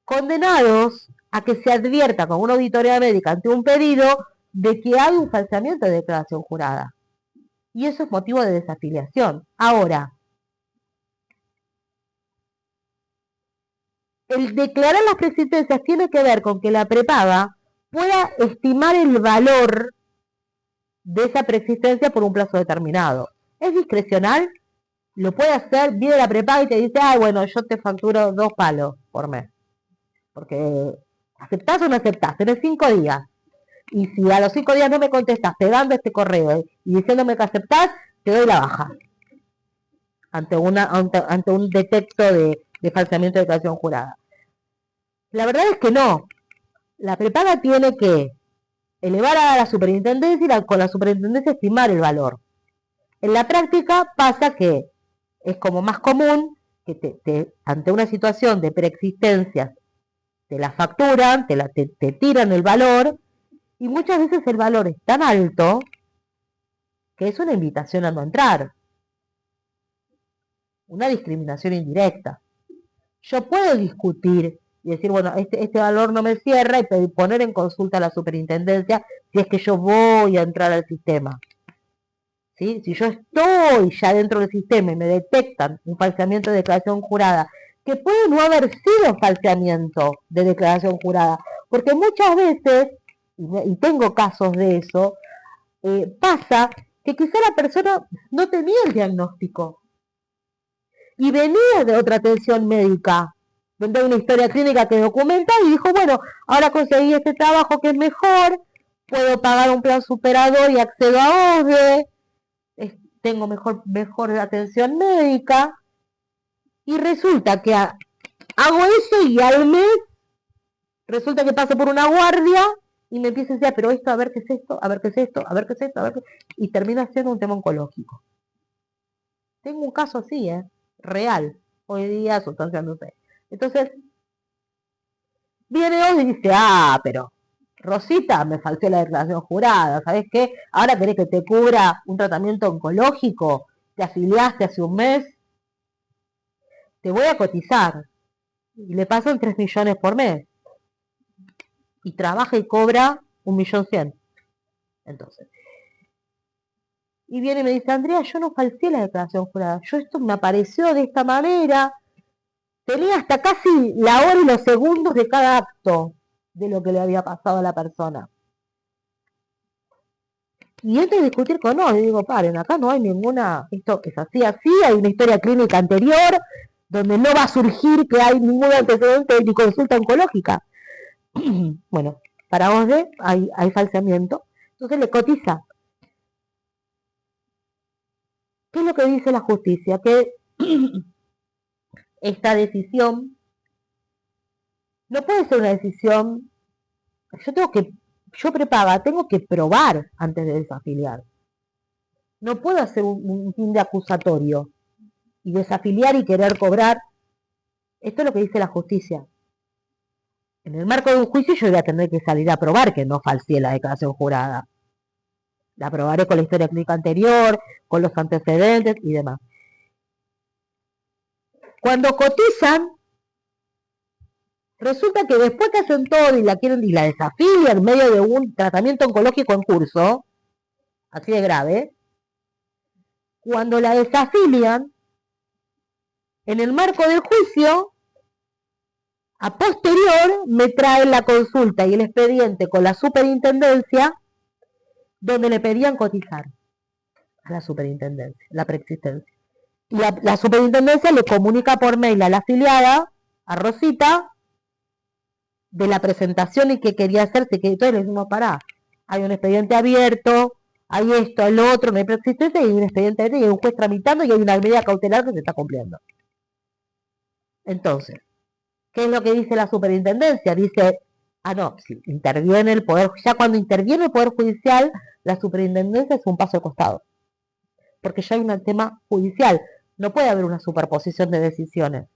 B: condenados a que se advierta con una auditoría médica ante un pedido de que hay un falseamiento de declaración jurada. Y eso es motivo de desafiliación. Ahora, el declarar las preexistencias tiene que ver con que la prepaga pueda estimar el valor de esa preexistencia por un plazo determinado. Es discrecional, lo puede hacer, viene la prepaga y te dice, ay, bueno, yo te facturo 2 palos por mes. Porque aceptás o no aceptás, tenés 5 días. Y si a los 5 días no me contestas pegando este correo y diciéndome que aceptás, te doy la baja. Ante un detecto de falseamiento de declaración jurada. La verdad es que no. La prepaga tiene que elevar a la superintendencia y con la superintendencia estimar el valor. En la práctica pasa que es como más común que ante una situación de preexistencia te la facturan, te tiran el valor y muchas veces el valor es tan alto que es una invitación a no entrar. Una discriminación indirecta. Yo puedo discutir y decir, bueno, este valor no me cierra y poner en consulta a la superintendencia si es que yo voy a entrar al sistema. ¿Sí? Si yo estoy ya dentro del sistema y me detectan un falseamiento de declaración jurada, que puede no haber sido falseamiento de declaración jurada, porque muchas veces, y tengo casos de eso, pasa que quizá la persona no tenía el diagnóstico y venía de otra atención médica, donde hay una historia clínica que documenta y dijo, bueno, ahora conseguí este trabajo que es mejor, puedo pagar un plan superador y accedo a OSDE, tengo mejor atención médica, y resulta que hago eso y al mes resulta que paso por una guardia y me empieza a decir, pero esto, a ver qué es esto, a ver qué es esto, a ver qué es esto, a ver qué... y termina siendo un tema oncológico. Tengo un caso así, real, hoy día sustanciándose. Entonces, viene hoy y dice, pero Rosita me faltó la declaración jurada, ¿sabes qué? Ahora querés que te cubra un tratamiento oncológico, te afiliaste hace un mes, te voy a cotizar. Y le pasan 3 millones por mes. Y trabaja y cobra 1.100.000. Entonces. Y viene y me dice, Andrea, yo no falseé la declaración jurada. Esto me apareció de esta manera. Tenía hasta casi la hora y los segundos de cada acto de lo que le había pasado a la persona. Y entro a discutir con y digo, paren, acá no hay ninguna, esto es así, hay una historia clínica anterior, donde no va a surgir que hay ningún antecedente ni consulta oncológica. Bueno, para OSDE hay falseamiento, entonces le cotiza. ¿Qué es lo que dice la justicia? Que esta decisión no puede ser una decisión, yo prepaga, tengo que probar antes de desafiliar. No puedo hacer un fin de acusatorio y desafiliar y querer cobrar. Esto es lo que dice la justicia. En el marco de un juicio yo voy a tener que salir a probar que no falseé la declaración jurada. La probaré con la historia clínica anterior, con los antecedentes y demás. Cuando cotizan, resulta que después que hacen todo y la desafilian en medio de un tratamiento oncológico en curso, así de grave, cuando la desafilian, en el marco del juicio, a posterior me traen la consulta y el expediente con la superintendencia donde le pedían cotizar a la superintendencia, la preexistencia. Y la superintendencia le comunica por mail a la afiliada, a Rosita, de la presentación y que quería hacerse, que entonces le decimos, pará, hay un expediente abierto, hay esto, el otro, no hay preexistencia, y hay un expediente abierto, y hay un juez tramitando, y hay una medida cautelar que se está cumpliendo. Entonces, ¿qué es lo que dice la superintendencia? Dice, no, si interviene el Poder, ya cuando interviene el Poder Judicial, la superintendencia es un paso al costado. Porque ya hay un tema judicial. No puede haber una superposición de decisiones.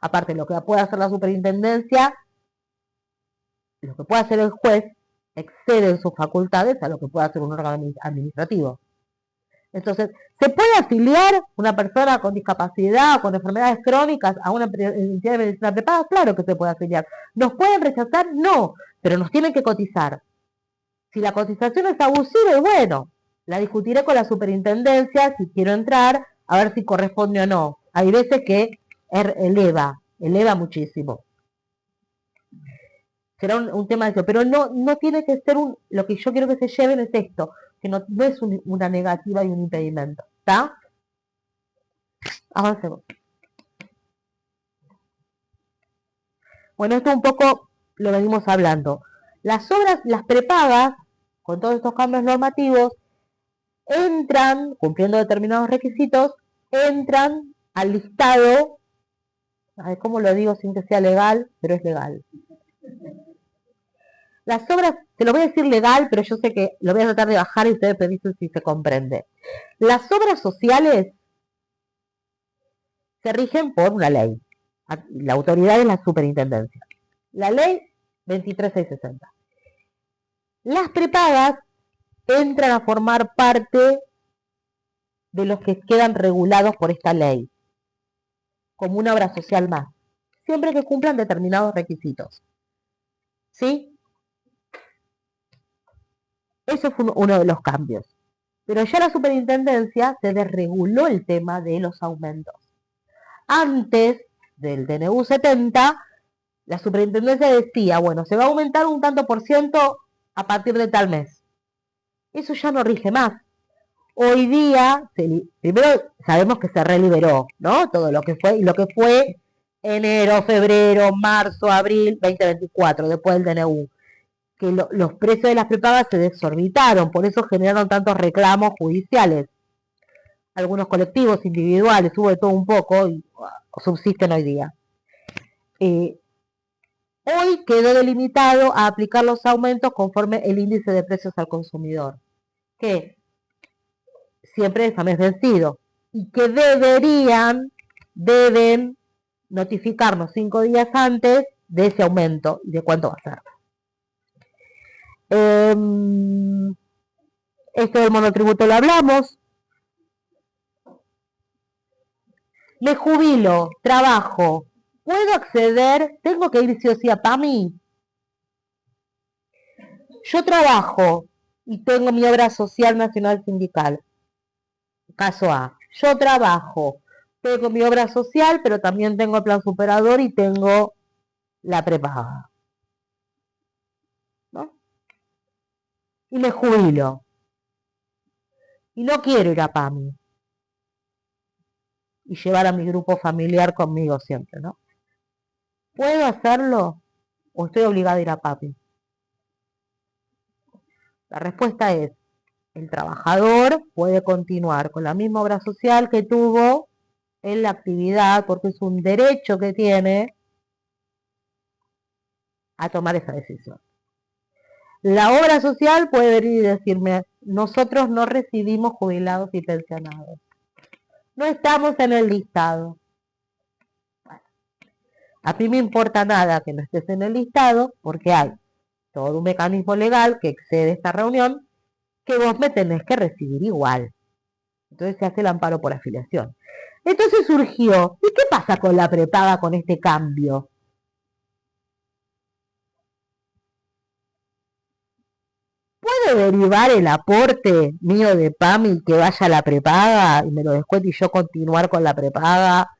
B: Aparte, lo que puede hacer la superintendencia, lo que puede hacer el juez, excede en sus facultades a lo que puede hacer un órgano administrativo. Entonces, ¿se puede afiliar una persona con discapacidad o con enfermedades crónicas a una entidad de medicina prepaga? Claro que se puede afiliar. ¿Nos pueden rechazar? No, pero nos tienen que cotizar. Si la cotización es abusiva, y bueno, la discutiré con la superintendencia si quiero entrar, a ver si corresponde o no. Hay veces que eleva muchísimo. Será un tema de eso, pero no tiene que ser lo que yo quiero que se lleven es esto, que no es una negativa y un impedimento, ¿está? Avancemos. Bueno, esto un poco lo venimos hablando. Las obras, las prepagas, con todos estos cambios normativos, entran, cumpliendo determinados requisitos, entran al listado, a ver cómo lo digo sin que sea legal, pero es legal. Las obras, te lo voy a decir legal, pero yo sé que lo voy a tratar de bajar y ustedes me dicen si se comprende. Las obras sociales se rigen por una ley. La autoridad es la superintendencia. La ley 23660. Las prepagas entran a formar parte de los que quedan regulados por esta ley, como una obra social más, siempre que cumplan determinados requisitos. ¿Sí? Eso fue uno de los cambios. Pero ya la superintendencia se desreguló el tema de los aumentos. Antes del DNU 70, la superintendencia decía, bueno, se va a aumentar un tanto por ciento a partir de tal mes. Eso ya no rige más. Hoy día, primero sabemos que se reliberó, ¿no? Todo lo que fue, y lo que fue enero, febrero, marzo, abril 2024, después del DNU. Que los precios de las prepagas se desorbitaron, por eso generaron tantos reclamos judiciales. Algunos colectivos individuales, hubo de todo un poco, y subsisten hoy día. Hoy quedó delimitado a aplicar los aumentos conforme el índice de precios al consumidor, que siempre es a mes vencido, y que deben notificarnos 5 días antes de ese aumento y de cuánto va a ser. Esto del monotributo lo hablamos. Me jubilo, trabajo, ¿puedo acceder? ¿Tengo que ir sí o sí a PAMI? Yo trabajo y tengo mi obra social nacional sindical. Caso A. Yo trabajo, tengo mi obra social, pero también tengo el plan superador y tengo la prepaga. ¿No? Y me jubilo. Y no quiero ir a PAMI. Y llevar a mi grupo familiar conmigo siempre, ¿no? ¿Puedo hacerlo o estoy obligada a ir a PAMI? La respuesta es, el trabajador puede continuar con la misma obra social que tuvo en la actividad, porque es un derecho que tiene a tomar esa decisión. La obra social puede venir y decirme, nosotros no recibimos jubilados y pensionados. No estamos en el listado. Bueno, a mí me importa nada que no estés en el listado, porque hay todo un mecanismo legal que excede esta reunión, que vos me tenés que recibir igual. Entonces se hace el amparo por afiliación. Entonces surgió, ¿y qué pasa con la prepaga con este cambio? ¿Puedo derivar el aporte mío de PAMI que vaya a la prepaga y me lo descuente y yo continuar con la prepaga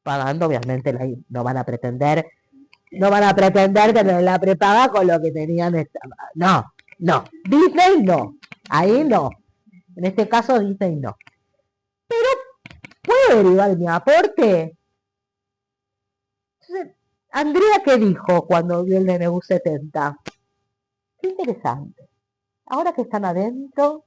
B: pagando? Obviamente no van a pretender tener la prepaga con lo que tenían. No, Disney no, ahí no. En este caso Disney no. Pero ¿puedo derivar mi aporte? Entonces, Andrea, ¿qué dijo cuando vio el DNU 70? Qué interesante. Ahora que están adentro,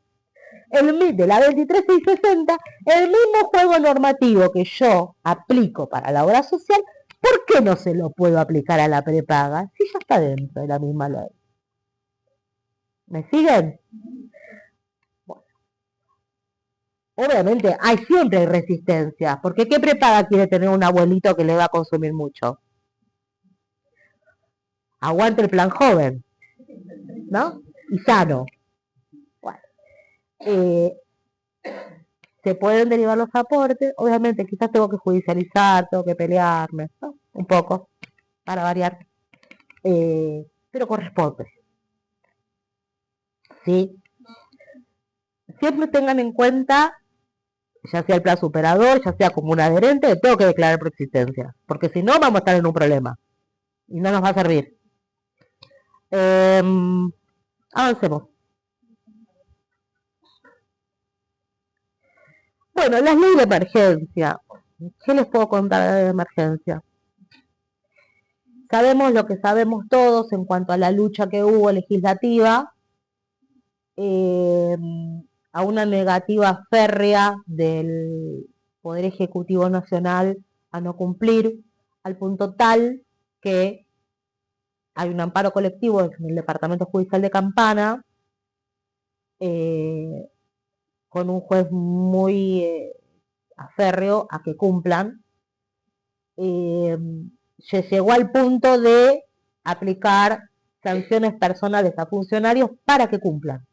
B: el MIT de la 23660, el mismo juego normativo que yo aplico para la obra social, ¿por qué no se lo puedo aplicar a la prepaga si ya está dentro de la misma ley? ¿Me siguen? Bueno. Obviamente siempre hay resistencia, porque ¿qué prepaga quiere tener un abuelito que le va a consumir mucho? Aguante el plan joven, ¿no? Y sano. Bueno, eh, se pueden derivar los aportes, obviamente quizás tengo que judicializar, tengo que pelearme, ¿no? Un poco, para variar, pero corresponde, ¿sí? Siempre tengan en cuenta, ya sea el plan superador, ya sea como un adherente, tengo que declarar preexistencia, porque si no vamos a estar en un problema y no nos va a servir. Avancemos. Bueno, las leyes de emergencia. ¿Qué les puedo contar de la ley de emergencia? Sabemos lo que sabemos todos en cuanto a la lucha que hubo legislativa, a una negativa férrea del Poder Ejecutivo Nacional a no cumplir, al punto tal que hay un amparo colectivo en el Departamento Judicial de Campana, con un juez muy aférreo a que cumplan. Se llegó al punto de aplicar sanciones personales a funcionarios para que cumplan.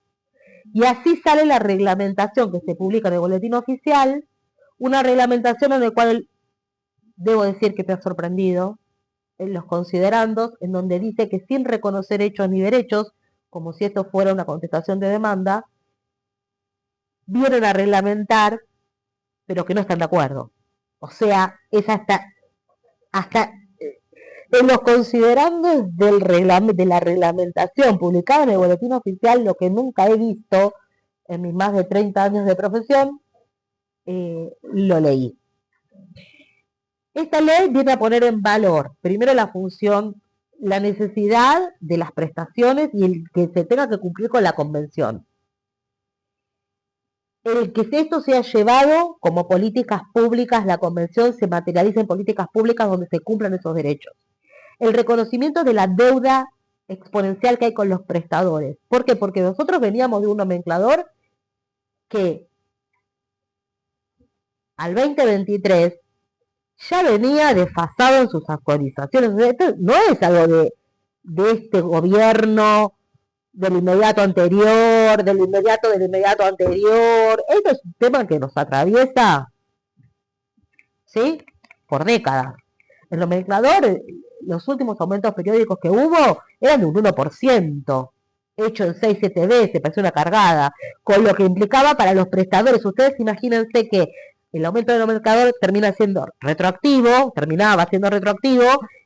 B: Y así sale la reglamentación que se publica en el boletín oficial, una reglamentación en la cual debo decir que me ha sorprendido en los considerandos, en donde dice que sin reconocer hechos ni derechos, como si esto fuera una contestación de demanda, vienen a reglamentar, pero que no están de acuerdo. O sea, es hasta en los considerandos de la reglamentación publicada en el boletín oficial, lo que nunca he visto en mis más de 30 años de profesión, lo leí. Esta ley viene a poner en valor, primero, la función, la necesidad de las prestaciones y el que se tenga que cumplir con la convención. El que esto sea llevado como políticas públicas, la convención se materializa en políticas públicas donde se cumplan esos derechos. El reconocimiento de la deuda exponencial que hay con los prestadores. ¿Por qué? Porque nosotros veníamos de un nomenclador que al 2023 ya venía desfasado en sus actualizaciones. Esto no es algo de este gobierno, del inmediato anterior, del inmediato anterior. Esto es un tema que nos atraviesa, ¿sí? Por décadas. El nomenclador, los últimos aumentos periódicos que hubo eran de un 1%, hecho en 6-7 veces, parecía una cargada, con lo que implicaba para los prestadores. Ustedes imagínense que el aumento del nomenclador terminaba siendo retroactivo,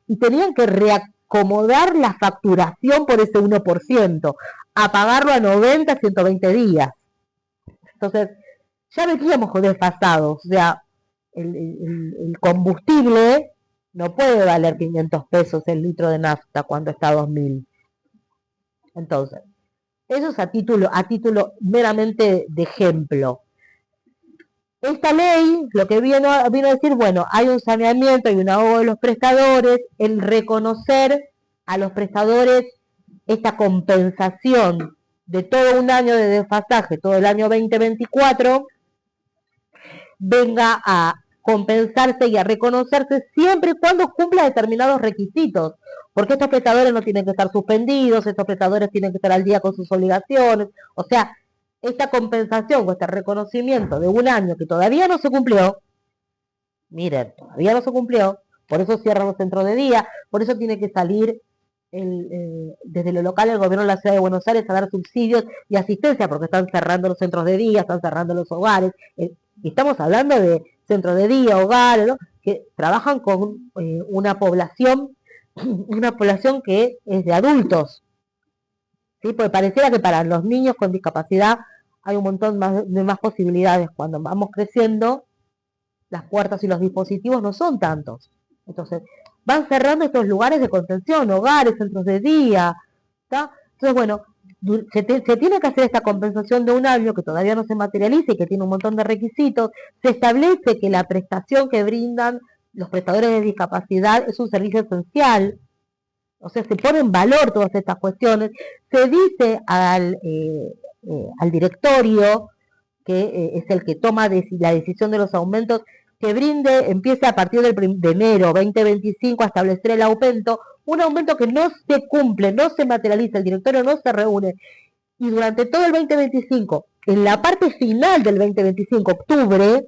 B: y tenían que reacomodar la facturación por ese 1%, a pagarlo a 90, 120 días. Entonces, ya veníamos desfasados, o sea, el combustible no puede valer 500 pesos el litro de nafta cuando está a 2000. Entonces, eso es a título meramente de ejemplo. Esta ley lo que vino a decir, bueno, hay un saneamiento, hay un ahogo de los prestadores, el reconocer a los prestadores esta compensación de todo un año de desfasaje, todo el año 2024, venga a compensarse y a reconocerse siempre y cuando cumpla determinados requisitos, porque estos prestadores no tienen que estar suspendidos, estos prestadores tienen que estar al día con sus obligaciones, o sea, esta compensación o este reconocimiento de un año que todavía no se cumplió, miren, todavía no se cumplió, por eso cierran los centros de día, por eso tiene que salir desde lo local el gobierno de la ciudad de Buenos Aires a dar subsidios y asistencia, porque están cerrando los centros de día, están cerrando los hogares, y estamos hablando de centros de día, hogares, ¿no? Que trabajan con una población que es de adultos, ¿sí? Porque pareciera que para los niños con discapacidad hay un montón de más posibilidades. Cuando vamos creciendo, las puertas y los dispositivos no son tantos. Entonces, van cerrando estos lugares de contención, hogares, centros de día, ¿está? Entonces, bueno, se tiene que hacer esta compensación de un año que todavía no se materializa y que tiene un montón de requisitos. Se establece que la prestación que brindan los prestadores de discapacidad es un servicio esencial. O sea, se pone en valor todas estas cuestiones. Se dice al directorio que es el que toma la decisión de los aumentos, que empieza a partir de enero 2025 a establecer el aumento, un aumento que no se cumple, no se materializa, el directorio no se reúne, y durante todo el 2025, en la parte final del 2025, octubre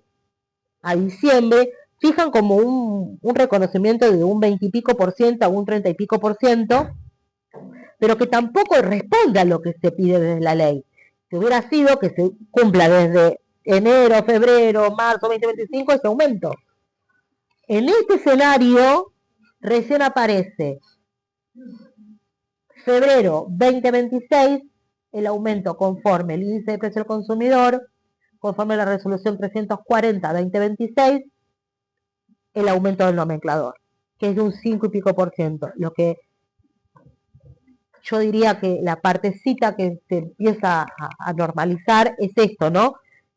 B: a diciembre, fijan como un reconocimiento de un 20 y pico por ciento a un 30 y pico por ciento, pero que tampoco responde a lo que se pide desde la ley. Que hubiera sido que se cumpla desde enero, febrero, marzo 2025 ese aumento. En este escenario recién aparece febrero 2026 el aumento conforme el índice de precio del consumidor, conforme a la resolución 340-2026, el aumento del nomenclador, que es de un 5 y pico por ciento, lo que yo diría que la partecita que se empieza a normalizar es esto, ¿no?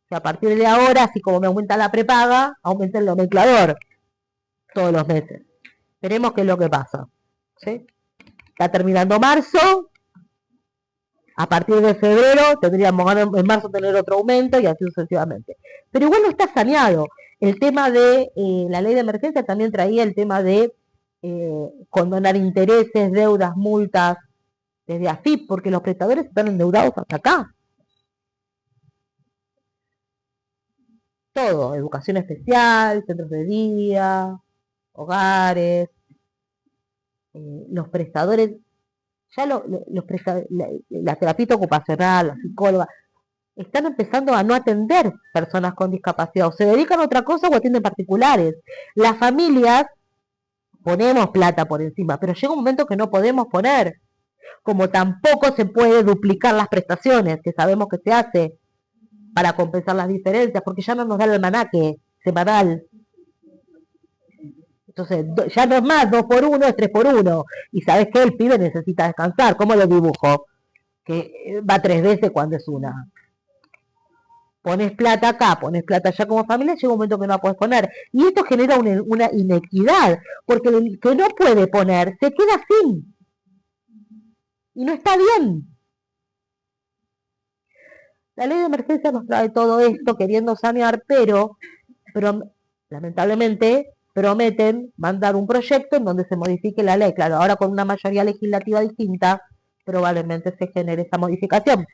B: Que a partir de ahora, así como me aumenta la prepaga, aumenta el nomenclador todos los meses. Veremos qué es lo que pasa. ¿Sí? Está terminando marzo, a partir de febrero tendríamos en marzo tener otro aumento y así sucesivamente. Pero igual no está saneado. El tema de la ley de emergencia también traía el tema de condonar intereses, deudas, multas, desde AFIP, porque los prestadores están endeudados hasta acá. Todo, educación especial, centros de día, hogares, los prestadores, ya la terapeuta ocupacional, la psicóloga, están empezando a no atender personas con discapacidad, o se dedican a otra cosa o atienden particulares. Las familias ponemos plata por encima, pero llega un momento que no podemos poner, como tampoco se puede duplicar las prestaciones, que sabemos que se hace para compensar las diferencias, porque ya no nos da el almanaque semanal. Entonces, ya no es más 2 por 1, es 3 por 1. Y sabes que el pibe necesita descansar. ¿Cómo lo dibujo? Que va 3 veces cuando es una. Pones plata acá, pones plata allá como familia, llega un momento que no la puedes poner. Y esto genera una inequidad, porque el que no puede poner se queda sin. Y no está bien. La ley de emergencia nos trae todo esto queriendo sanear, pero lamentablemente prometen mandar un proyecto en donde se modifique la ley. Claro, ahora con una mayoría legislativa distinta, probablemente se genere esa modificación.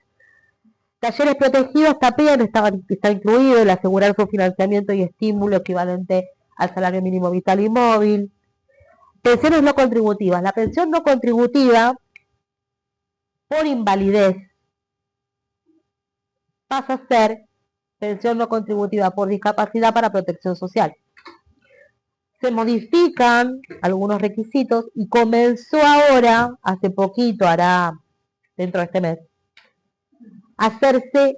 B: Talleres protegidos también está incluido el asegurar su financiamiento y estímulo equivalente al salario mínimo vital y móvil. Pensiones no contributivas. La pensión no contributiva por invalidez pasa a ser pensión no contributiva por discapacidad para protección social. Se modifican algunos requisitos y comenzó ahora, hace poquito, hará dentro de este mes, a hacerse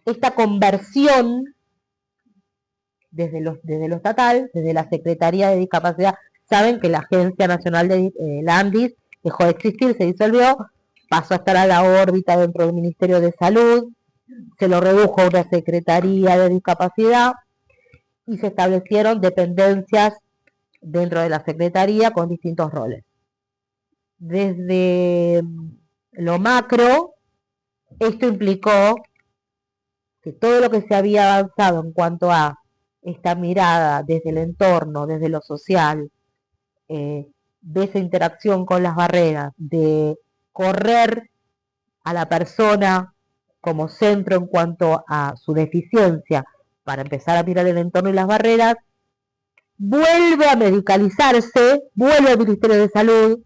B: esta conversión desde lo estatal, desde la Secretaría de Discapacidad. Saben que la Agencia Nacional de la ANDIS dejó de existir, se disolvió, pasó a estar a la órbita dentro del Ministerio de Salud, se lo redujo a una Secretaría de Discapacidad y se establecieron dependencias dentro de la Secretaría con distintos roles. Desde lo macro, esto implicó que todo lo que se había avanzado en cuanto a esta mirada desde el entorno, desde lo social, de esa interacción con las barreras, de correr a la persona como centro en cuanto a su deficiencia, para empezar a mirar el entorno y las barreras, vuelve a medicalizarse, vuelve al Ministerio de Salud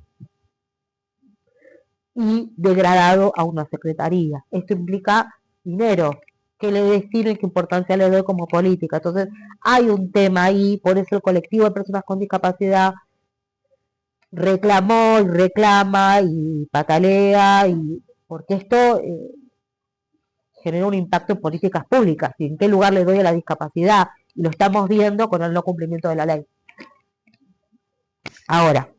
B: y degradado a una secretaría. Esto implica dinero, que le destinen, qué importancia le doy como política. Entonces, hay un tema ahí, por eso el colectivo de personas con discapacidad reclamó y reclama y patalea, y porque esto genera un impacto en políticas públicas, y en qué lugar le doy a la discapacidad, y lo estamos viendo con el no cumplimiento de la ley. Ahora,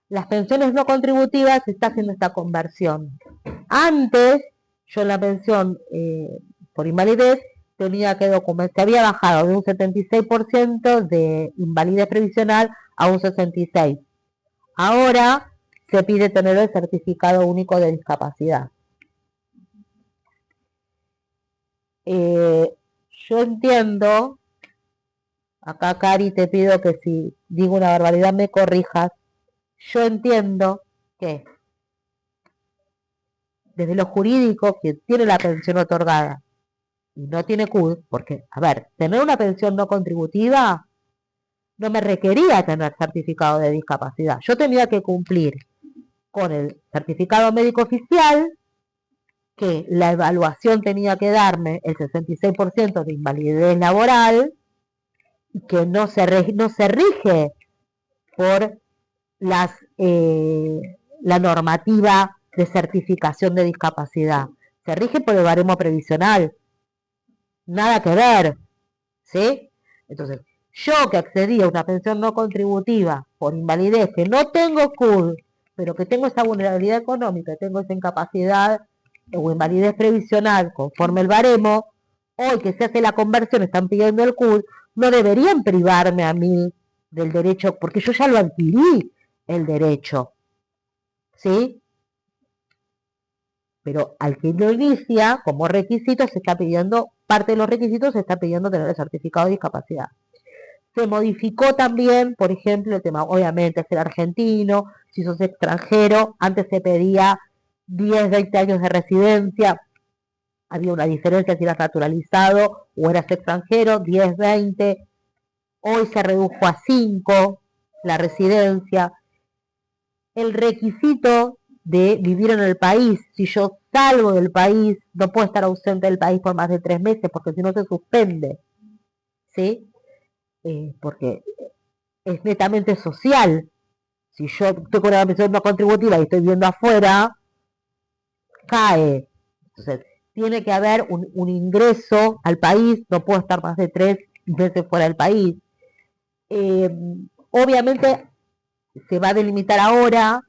B: las pensiones no contributivas se está haciendo esta conversión. Antes, yo en la pensión por invalidez tenía que documentar, se había bajado de un 76% de invalidez previsional a un 66%. Ahora se pide tener el certificado único de discapacidad. Eh, yo entiendo, acá Cari te pido que si digo una barbaridad me corrijas, yo entiendo que desde lo jurídico quien tiene la pensión otorgada y no tiene CUD, porque, a ver, tener una pensión no contributiva no me requería tener certificado de discapacidad. Yo tenía que cumplir con el certificado médico oficial, que la evaluación tenía que darme el 66% de invalidez laboral, y que no se rige por las, la normativa de certificación de discapacidad. Se rige por el baremo previsional. Nada que ver, ¿sí? Entonces, yo que accedí a una pensión no contributiva por invalidez, que no tengo CUD, pero que tengo esa vulnerabilidad económica, tengo esa incapacidad o invalidez previsional conforme el baremo, hoy que se hace la conversión están pidiendo el CUD, no deberían privarme a mí del derecho, porque yo ya lo adquirí el derecho, ¿sí? Pero al que lo inicia, como requisito, se está pidiendo, parte de los requisitos se está pidiendo tener el certificado de discapacidad. Se modificó también, por ejemplo, el tema, obviamente, ser argentino, si sos extranjero, antes se pedía 10, 20 años de residencia, había una diferencia si eras naturalizado o eras extranjero, 10, 20, hoy se redujo a 5 la residencia. El requisito de vivir en el país, si yo salgo del país, no puedo estar ausente del país por más de 3 meses, porque si no se suspende, ¿sí? Porque es netamente social. Si yo estoy con una pensión no contributiva y estoy viviendo afuera, cae. Entonces, tiene que haber un ingreso al país, no puedo estar más de 3 meses fuera del país. Obviamente se va a delimitar ahora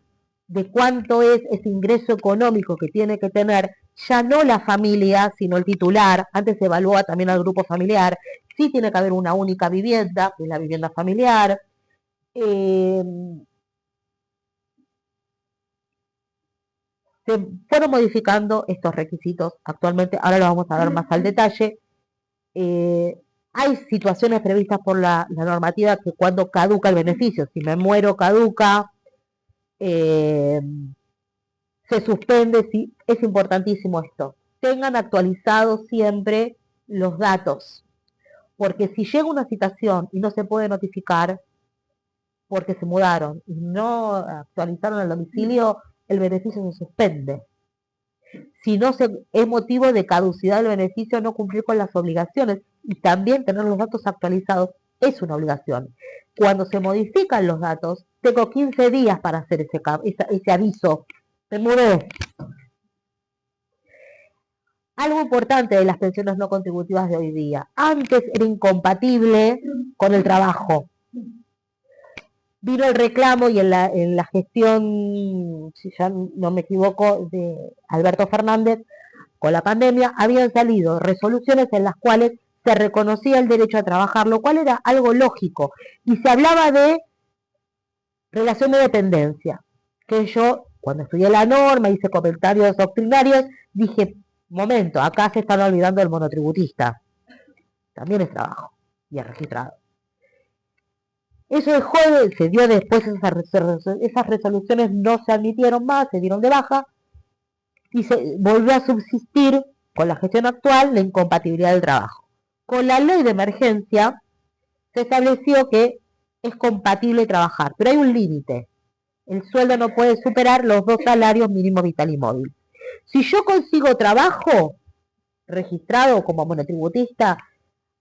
B: de cuánto es ese ingreso económico que tiene que tener ya no la familia, sino el titular. Antes se evalúa también al grupo familiar. Sí tiene que haber una única vivienda, que es la vivienda familiar. Eh, se fueron modificando estos requisitos actualmente, ahora lo vamos a ver más al detalle. Hay situaciones previstas por la normativa que cuando caduca el beneficio, si me muero caduca, eh, se suspende, sí, es importantísimo esto. Tengan actualizados siempre los datos, porque si llega una citación y no se puede notificar porque se mudaron y no actualizaron el domicilio, el beneficio se suspende. Si no se, es motivo de caducidad del beneficio no cumplir con las obligaciones, y también tener los datos actualizados es una obligación. Cuando se modifican los datos, tengo 15 días para hacer ese aviso. Me mudé. Algo importante de las pensiones no contributivas de hoy día. Antes era incompatible con el trabajo. Vino el reclamo y en la gestión, si ya no me equivoco, de Alberto Fernández, con la pandemia, habían salido resoluciones en las cuales se reconocía el derecho a trabajar, lo cual era algo lógico. Y se hablaba de relación de dependencia, que yo, cuando estudié la norma, hice comentarios doctrinarios, dije, momento, acá se están olvidando del monotributista. También es trabajo y es registrado. Eso dejó se dio después, esas resoluciones no se admitieron más, se dieron de baja, y se volvió a subsistir con la gestión actual la incompatibilidad del trabajo. Con la ley de emergencia se estableció que es compatible trabajar, pero hay un límite. El sueldo no puede superar los 2 salarios mínimos vital y móvil. Si yo consigo trabajo registrado como monotributista,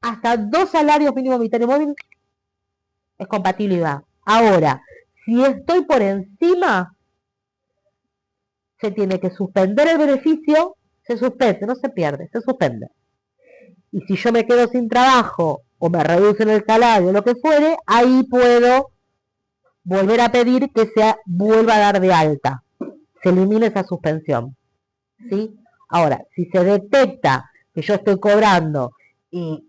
B: hasta 2 salarios mínimos vital y móvil es compatibilidad. Ahora, si estoy por encima, se tiene que suspender el beneficio, se suspende, no se pierde, se suspende. Y si yo me quedo sin trabajo o me reducen el salario o lo que fuere, ahí puedo volver a pedir que se vuelva a dar de alta, se elimine esa suspensión, ¿sí? Ahora, si se detecta que yo estoy cobrando y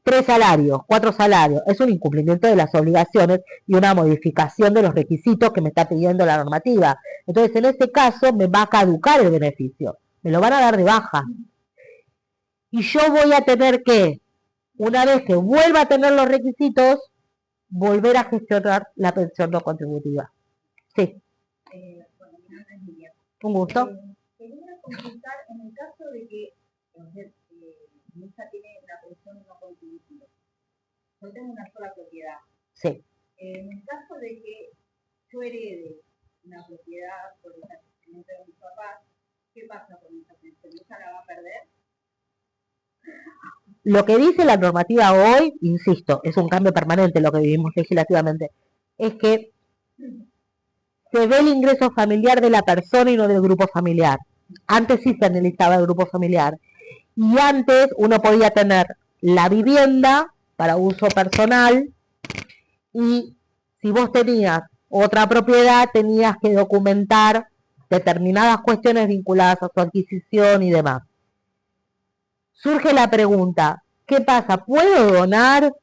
B: 3 salarios, 4 salarios, es un incumplimiento de las obligaciones y una modificación de los requisitos que me está pidiendo la normativa. Entonces, en ese caso, me va a caducar el beneficio, me lo van a dar de baja. y yo voy a tener que, una vez que vuelva a tener los requisitos, volver a gestionar la pensión no contributiva. Sí.
A: Bueno, mi nombre es Miriam.
B: Un gusto.
A: Quería consultar en el caso de que mi hija tiene una pensión no contributiva. Yo tengo una sola propiedad.
B: Sí.
A: En el caso de que yo herede una propiedad por el fallecimiento de mis papás, ¿qué pasa con esa pensión? ¿Esa la va a perder?
B: Lo que dice la normativa hoy, insisto, es un cambio permanente lo que vivimos legislativamente, es que se ve el ingreso familiar de la persona y no del grupo familiar. Antes sí se analizaba el grupo familiar. Y antes uno podía tener la vivienda para uso personal y si vos tenías otra propiedad tenías que documentar determinadas cuestiones vinculadas a su adquisición y demás. Surge la pregunta, ¿qué pasa? ¿Puedo donar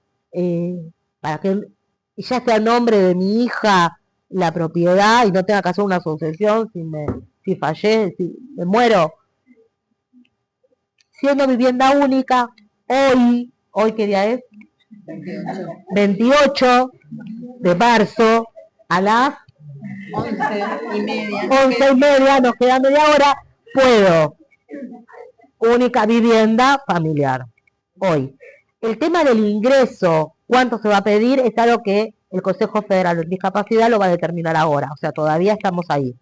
B: para que ya sea el nombre de mi hija la propiedad y no tenga que hacer una sucesión si fallece, si me muero? Siendo vivienda única, hoy ¿qué día es? 28 de marzo a las 11:30, nos queda media hora, puedo. Única vivienda familiar. Hoy. El tema del ingreso, cuánto se va a pedir, es algo que el Consejo Federal de Discapacidad lo va a determinar ahora. O sea, todavía estamos ahí.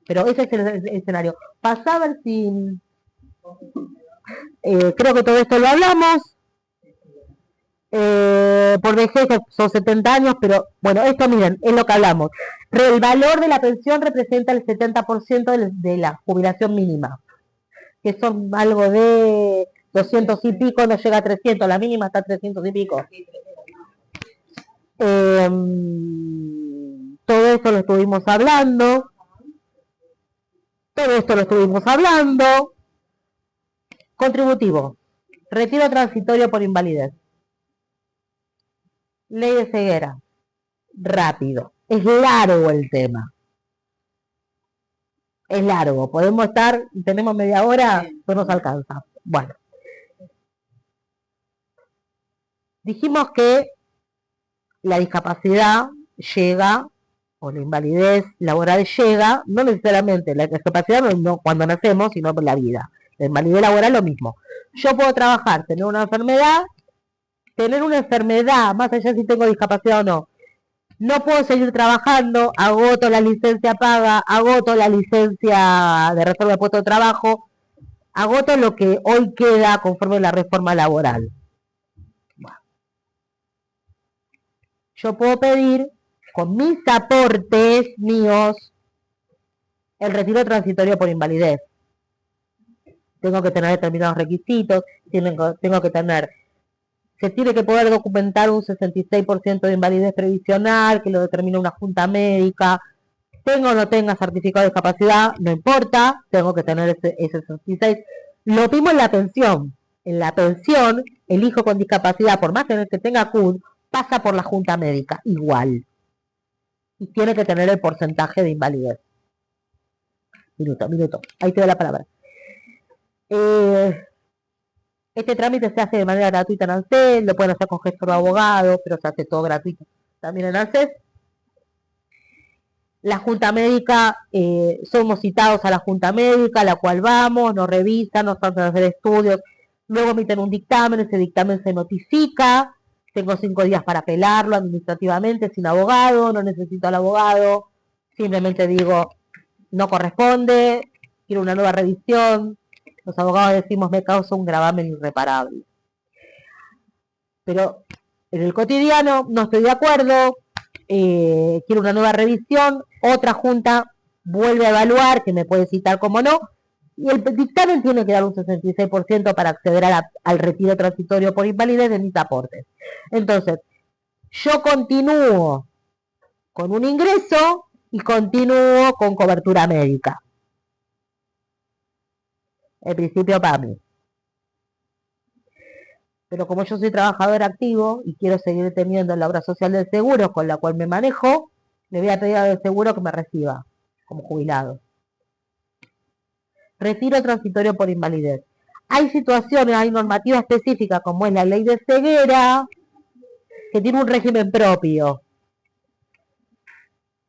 B: Pero ese es el escenario. Pasá a ver si... creo que todo esto lo hablamos. Por vejez son 70 años, pero bueno, esto miren, es lo que hablamos. El valor de la pensión representa el 70% de la jubilación mínima, que son algo de 200 y pico, no llega a 300, la mínima está a 300 y pico. Todo esto lo estuvimos hablando. Contributivo. Retiro transitorio por invalidez. Ley de ceguera. Rápido. Es largo el tema. Es largo. Podemos estar, tenemos media hora, no nos alcanza. Bueno. Dijimos que la discapacidad llega, o la invalidez laboral llega, no necesariamente la discapacidad no cuando nacemos, sino por la vida. La invalidez laboral lo mismo. Yo puedo trabajar, tener una enfermedad, más allá si tengo discapacidad o no. No puedo seguir trabajando, agoto la licencia paga, agoto la licencia de reserva de puesto de trabajo, agoto lo que hoy queda conforme a la reforma laboral. Bueno. Yo puedo pedir con mis aportes míos el retiro transitorio por invalidez. Tengo que tener determinados requisitos, tengo que tener, se tiene que poder documentar un 66% de invalidez previsional, que lo determina una junta médica, tenga o no tenga certificado de discapacidad, no importa, tengo que tener ese 66. Lo mismo en la pensión. En la pensión, el hijo con discapacidad, por más que tenga CUD, pasa por la junta médica, igual. Y tiene que tener el porcentaje de invalidez. Minuto. Ahí te doy la palabra. Este trámite se hace de manera gratuita en ANSES, lo pueden hacer con gestor o abogado, pero se hace todo gratuito también en ANSES. La junta médica, somos citados a la junta médica, a la cual vamos, nos revisan, nos hacen hacer estudios, luego emiten un dictamen, ese dictamen se notifica, tengo 5 días para apelarlo administrativamente, sin abogado, no necesito al abogado, simplemente digo, no corresponde, quiero una nueva revisión, los abogados decimos, me causa un gravamen irreparable. Pero en el cotidiano no estoy de acuerdo, quiero una nueva revisión, otra junta vuelve a evaluar, que me puede citar como no, y el dictamen tiene que dar un 66% para acceder al retiro transitorio por invalidez de mis aportes. Entonces, yo continúo con un ingreso y continúo con cobertura médica. En principio para mí. Pero como yo soy trabajador activo y quiero seguir teniendo la obra social del seguro con la cual me manejo, le voy a pedir al seguro que me reciba como jubilado. Retiro transitorio por invalidez. hay situaciones, hay normativa específica como es la ley de ceguera, que tiene un régimen propio.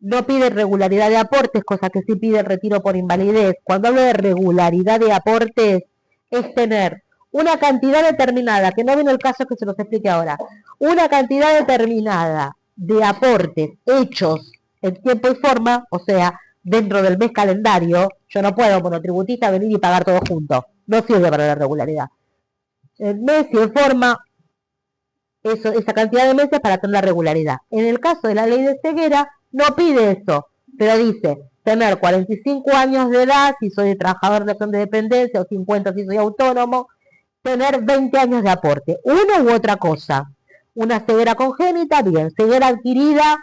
B: No pide regularidad de aportes, cosa que sí pide el retiro por invalidez. Cuando hablo de regularidad de aportes, es tener una cantidad determinada, que no viene el caso que se los explique ahora, una cantidad determinada de aportes hechos en tiempo y forma, o sea, dentro del mes calendario. Yo no puedo, monotributista, venir y pagar todo junto. No sirve para la regularidad. En mes y en forma, esa cantidad de meses para tener la regularidad. En el caso de la ley de ceguera, no pide eso, pero dice tener 45 años de edad si soy trabajador de relación de dependencia o 50 si soy autónomo, tener 20 años de aporte, una u otra cosa. Una ceguera congénita, bien, ceguera adquirida,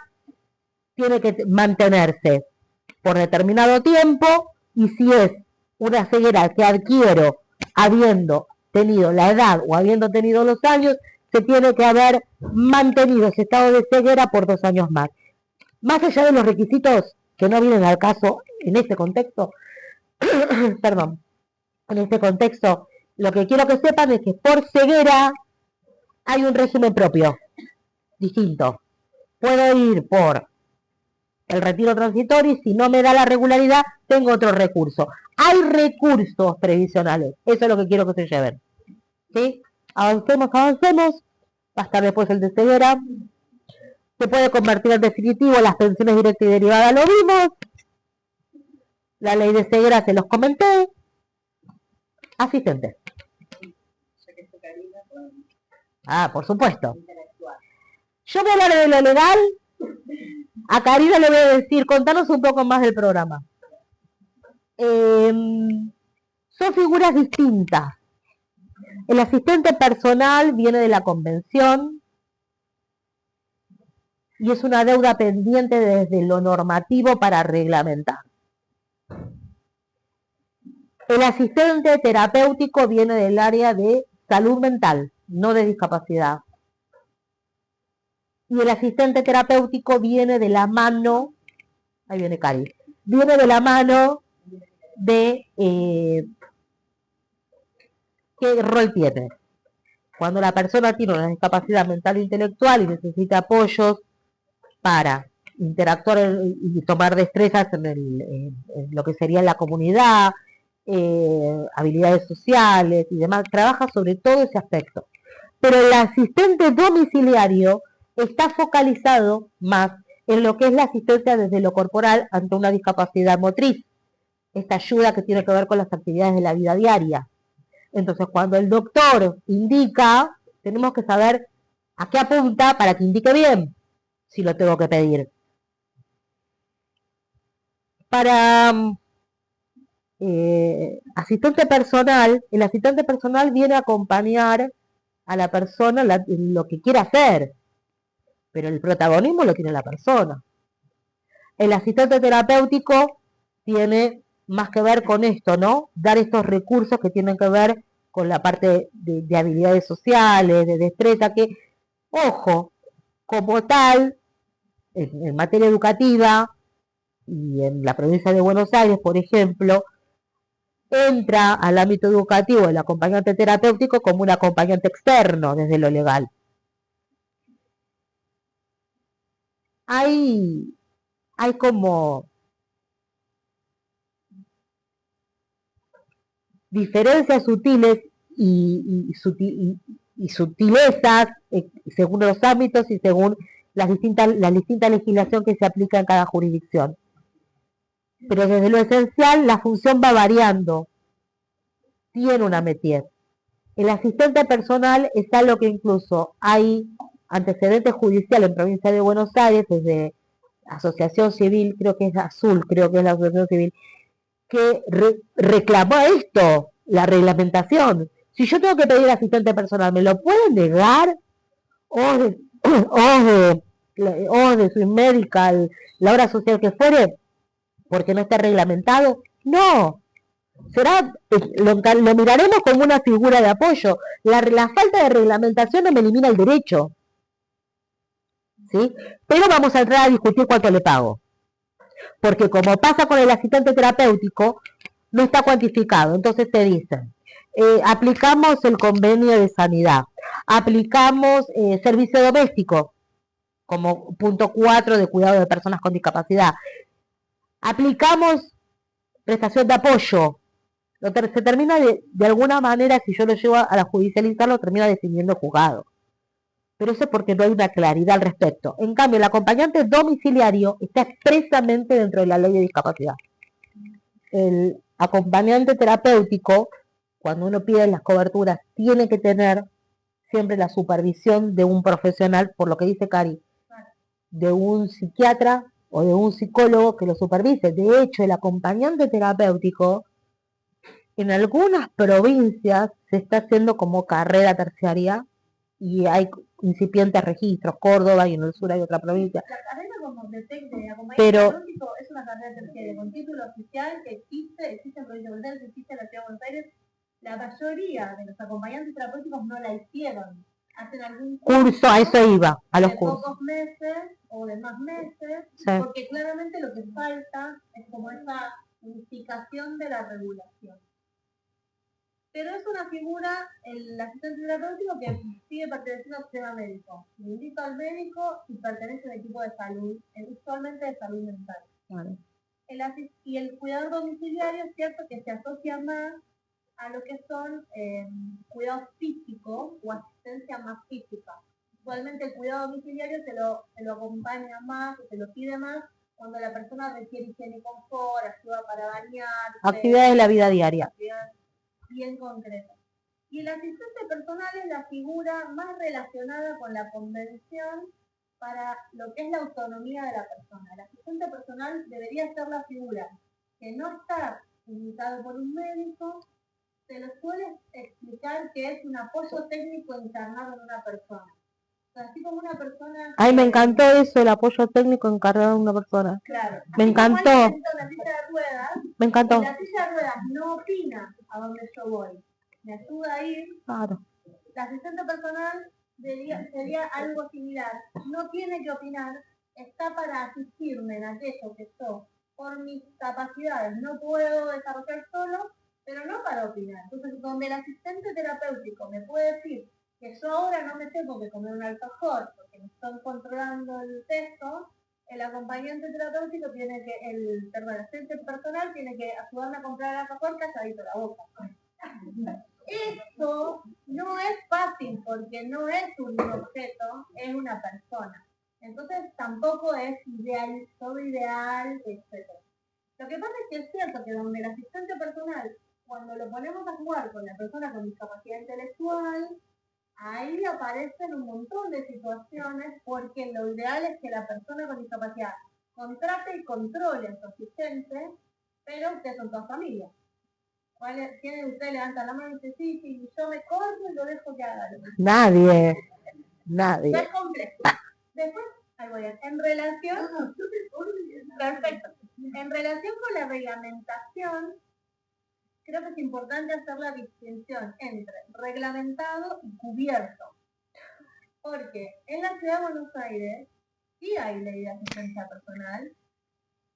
B: tiene que mantenerse por determinado tiempo, y si es una ceguera que adquiero habiendo tenido la edad o habiendo tenido los años, se tiene que haber mantenido ese estado de ceguera por 2 años más. Más allá de los requisitos que no vienen al caso en este contexto, perdón, en este contexto, lo que quiero que sepan es que por ceguera hay un régimen propio, distinto. Puedo ir por el retiro transitorio y si no me da la regularidad, tengo otro recurso. Hay recursos previsionales, eso es lo que quiero que se lleven. ¿Sí? Avancemos. Va a estar después el de ceguera. Se puede convertir en definitivo las pensiones directas y derivadas, lo vimos. La ley de ceguera se los comenté. Asistente. Por supuesto. Yo voy a hablar de lo legal. A Karina le voy a decir, contanos un poco más del programa. Son figuras distintas. El asistente personal viene de la convención y es una deuda pendiente desde lo normativo para reglamentar. El asistente terapéutico viene del área de salud mental, no de discapacidad. Y el asistente terapéutico viene de la mano, ahí viene Cari, viene de la mano de qué rol tiene. Cuando la persona tiene una discapacidad mental e intelectual y necesita apoyos para interactuar y tomar destrezas en lo que sería la comunidad, habilidades sociales y demás, trabaja sobre todo ese aspecto. Pero el asistente domiciliario está focalizado más en lo que es la asistencia desde lo corporal ante una discapacidad motriz, esta ayuda que tiene que ver con las actividades de la vida diaria. Entonces, cuando el doctor indica, tenemos que saber a qué apunta para que indique bien, si lo tengo que pedir. Para asistente personal, el asistente personal viene a acompañar a la persona en lo que quiere hacer, pero el protagonismo lo tiene la persona. El asistente terapéutico tiene más que ver con esto, ¿no? Dar estos recursos que tienen que ver con la parte de habilidades sociales, de destreza, que, ojo, como tal, en materia educativa y en la provincia de Buenos Aires, por ejemplo, entra al ámbito educativo el acompañante terapéutico como un acompañante externo desde lo legal. Hay como diferencias sutiles y sutilezas según los ámbitos y según la distinta legislación que se aplica en cada jurisdicción. Pero desde lo esencial la función va variando, tiene una métier. El asistente personal es algo que incluso hay antecedentes judiciales en provincia de Buenos Aires, desde Asociación Civil, creo que es Azul, creo que es la Asociación Civil, que reclamó esto, la reglamentación. Si yo tengo que pedir asistente personal, ¿me lo pueden negar? O de su medical, la obra social que fuere, porque no está reglamentado. No, lo miraremos como una figura de apoyo. La falta de reglamentación no me elimina el derecho, ¿sí? Pero vamos a entrar a discutir cuánto le pago, porque como pasa con el asistente terapéutico, no está cuantificado. Entonces te dicen, aplicamos el convenio de sanidad, aplicamos servicio doméstico como punto 4 de cuidado de personas con discapacidad, aplicamos prestación de apoyo, se termina de alguna manera, si yo lo llevo a la judicializar, lo termina definiendo el juzgado. Pero eso es porque no hay una claridad al respecto. En cambio, el acompañante domiciliario está expresamente dentro de la ley de discapacidad. El acompañante terapéutico, cuando uno pide las coberturas, tiene que tener siempre la supervisión de un profesional, por lo que dice Cari, de un psiquiatra o de un psicólogo que lo supervise. De hecho, el acompañante terapéutico en algunas provincias se está haciendo como carrera terciaria y hay incipientes registros, Córdoba y en el sur hay otra provincia.
A: La carrera como de acompañante
B: Pero
A: terapéutico es una carrera terciaria con título oficial que existe en Provincia de Buenos Aires, existe en la Ciudad de Buenos Aires. La mayoría de los acompañantes terapéuticos no la hicieron. Hacen algún
B: curso, a eso iba, a los
A: de
B: cursos.
A: pocos meses o de más meses,
B: Sí.
A: porque claramente lo que falta es como esa unificación de la regulación. Pero es una figura, el asistente terapéutico, que sigue perteneciendo al sistema médico. Le indica al médico y pertenece al equipo de salud, usualmente de salud mental.
B: Vale.
A: Y el cuidador domiciliario es cierto que se asocia más a lo que son cuidados físicos o asistencia más física. Usualmente el cuidado domiciliario se lo acompaña más, se lo pide más cuando la persona requiere higiene y confort, ayuda para bañarse.
B: Actividades de la vida diaria.
A: Actividades bien concretas. Y el asistente personal es la figura más relacionada con la convención para lo que es la autonomía de la persona. El asistente personal debería ser la figura que no está indicado por un médico, se lo suele explicar que es un apoyo técnico encarnado en una persona. O sea, así como una persona...
B: Ay, me encantó eso, el apoyo técnico encargado en una persona.
A: Claro.
B: Me encantó.
A: La silla de ruedas,
B: Me encantó.
A: la silla de ruedas no opina a donde yo voy. Me ayuda a ir.
B: Claro.
A: La asistente personal sería algo similar. No tiene que opinar, está para asistirme en aquello que yo, por mis capacidades, no puedo desarrollar solo, pero no para opinar. Entonces, donde el asistente terapéutico me puede decir que yo ahora no me tengo que comer un alfajor porque me están controlando el peso, el acompañante terapéutico tiene que, el asistente personal tiene que ayudarme a comprar el alfajor calladito la boca. Esto no es fácil porque no es un objeto, es una persona. Entonces tampoco es ideal, todo ideal, etc. Lo que pasa es que es cierto que donde el asistente personal, cuando lo ponemos a jugar con la persona con discapacidad intelectual, ahí aparecen un montón de situaciones porque lo ideal es que la persona con discapacidad contrate y controle a su asistente, pero ustedes son toda familia. ¿Vale? ¿Quién de ustedes levanta la mano y dice, sí, sí, yo me corto y lo dejo que haga?
B: Nadie.
A: Es complejo. Después, ahí voy a... En relación... Perfecto. En relación con la reglamentación, creo que es importante hacer la distinción entre reglamentado y cubierto. Porque en la Ciudad de Buenos Aires sí hay ley de asistencia personal.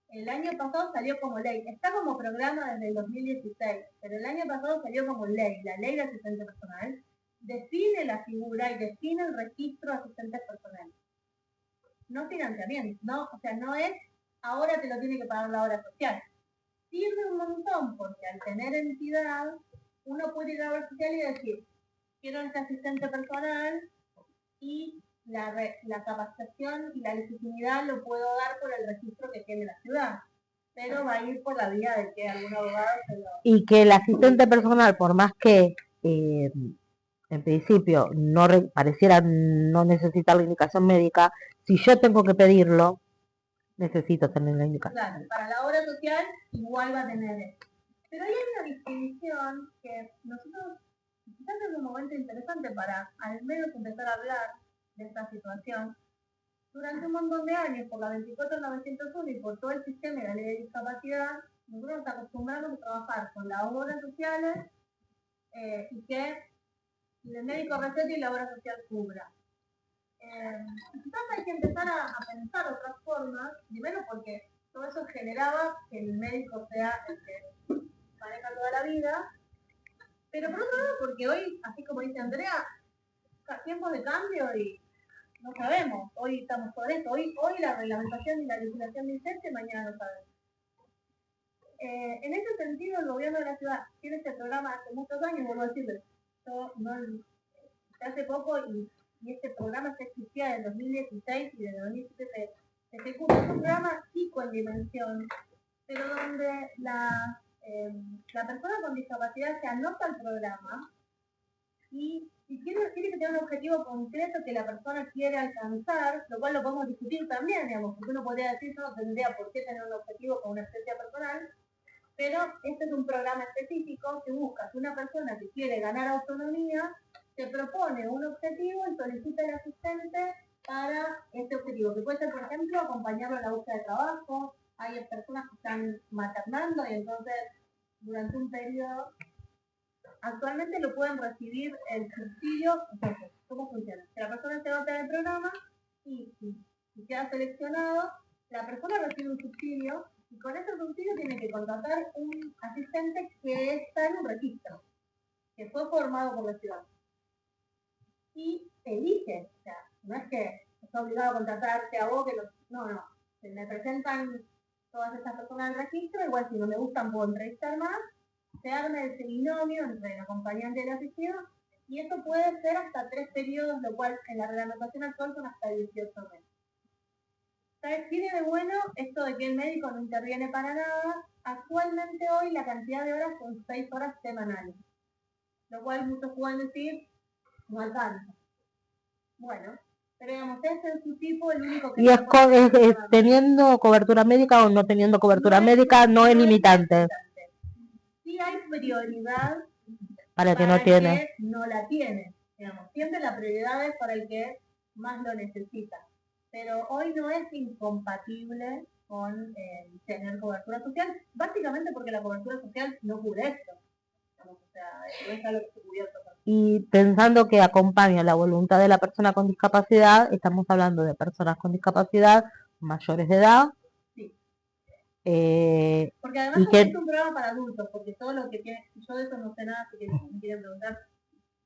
A: El año pasado salió como ley, está como programa desde el 2016, pero el año pasado salió como ley, la ley de asistente personal, define la figura y define el registro de asistentes personales. No financiamiento, no, o sea, no es ahora te lo tiene que pagar la obra social. Sirve un montón porque al tener entidad, uno puede ir a la obra social y decir, quiero este asistente personal y la capacitación y la legitimidad lo puedo dar por el registro que tiene la ciudad, pero va a ir por la vía de que algún abogado se lo...
B: Y que el asistente personal, por más que en principio no pareciera no necesitar la indicación médica, si yo tengo que pedirlo, necesito tener la indicación.
A: Claro, para la obra social igual va a tener eso. Pero ahí hay una distinción que nosotros quizás es un momento interesante para al menos empezar a hablar de esta situación. Durante un montón de años, por la 24.901 y por todo el sistema de la ley de discapacidad, nosotros nos acostumbramos a trabajar con las obras sociales y que el médico recete y la obra social cubra. Quizás hay que empezar a pensar otras formas, primero porque todo eso generaba que el médico sea el que maneja toda la vida,
C: Pero por otro lado, porque hoy, así como dice Andrea, tiempos de cambio y no sabemos. Hoy estamos por esto. Hoy la reglamentación y la legislación dice que mañana no sabemos. En ese sentido, el gobierno de la ciudad tiene este programa hace muchos años, vuelvo a decirles. Yo no, hace poco y este programa ya existía desde 2016 y desde 2017 se ejecuta. Es un programa chico en dimensión, pero donde la persona con discapacidad se anota al programa y tiene que tener un objetivo concreto que la persona quiere alcanzar, lo cual lo podemos discutir también, digamos, porque uno podría decir, yo no tendría por qué tener un objetivo con una esencia personal, pero este es un programa específico que busca que una persona que quiere ganar autonomía se propone un objetivo y solicita al asistente para este objetivo, que puede ser, por ejemplo, acompañarlo en la búsqueda de trabajo. Hay personas que están maternando y entonces durante un periodo actualmente lo pueden recibir el subsidio. Entonces, ¿cómo funciona? Que la persona se vota en el programa y si queda seleccionado, la persona recibe un subsidio y con ese subsidio tiene que contratar un asistente que está en un registro, que fue formado por la ciudad. Y elige, o sea, no es que está obligado a contratarte a vos, que no. Se me presentan todas estas personas al registro, igual si no me gustan puedo entrevistar más, se arma ese binomio entre el acompañante y el asistido, y eso puede ser hasta 3 periodos, lo cual en la reglamentación actual son hasta 18 meses. ¿Sabes? Tiene de bueno esto de que el médico no interviene para nada. Actualmente hoy la cantidad de horas son 6 horas semanales, lo cual muchos pueden decir, no alcanza. Bueno, pero digamos, ese es su tipo, el único que...
B: Y es teniendo cobertura médica o no teniendo cobertura médica, no es limitante.
C: Sí hay prioridad
B: para el que no tiene.
C: Que no la tiene. Digamos, siempre la prioridad es para el que más lo necesita. Pero hoy no es incompatible con tener cobertura social, básicamente porque la cobertura social no cubre esto. O sea, no es algo que esté cubierto.
B: Y pensando que acompaña la voluntad de la persona con discapacidad, estamos hablando de personas con discapacidad mayores de edad.
C: Sí.
B: Porque
C: además es un programa para adultos, porque todo lo que tiene, yo de eso no sé nada, así que si me quieren preguntar,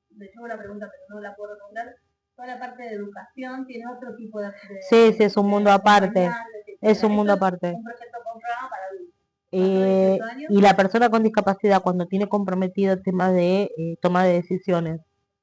C: de hecho la pregunta, pero no la puedo responder. Toda la parte de educación tiene otro tipo de
B: sí, es un mundo aparte. Es un mundo aparte.
C: Un proyecto con programa para adultos.
B: Y la persona con discapacidad cuando tiene comprometido el tema de toma de decisiones,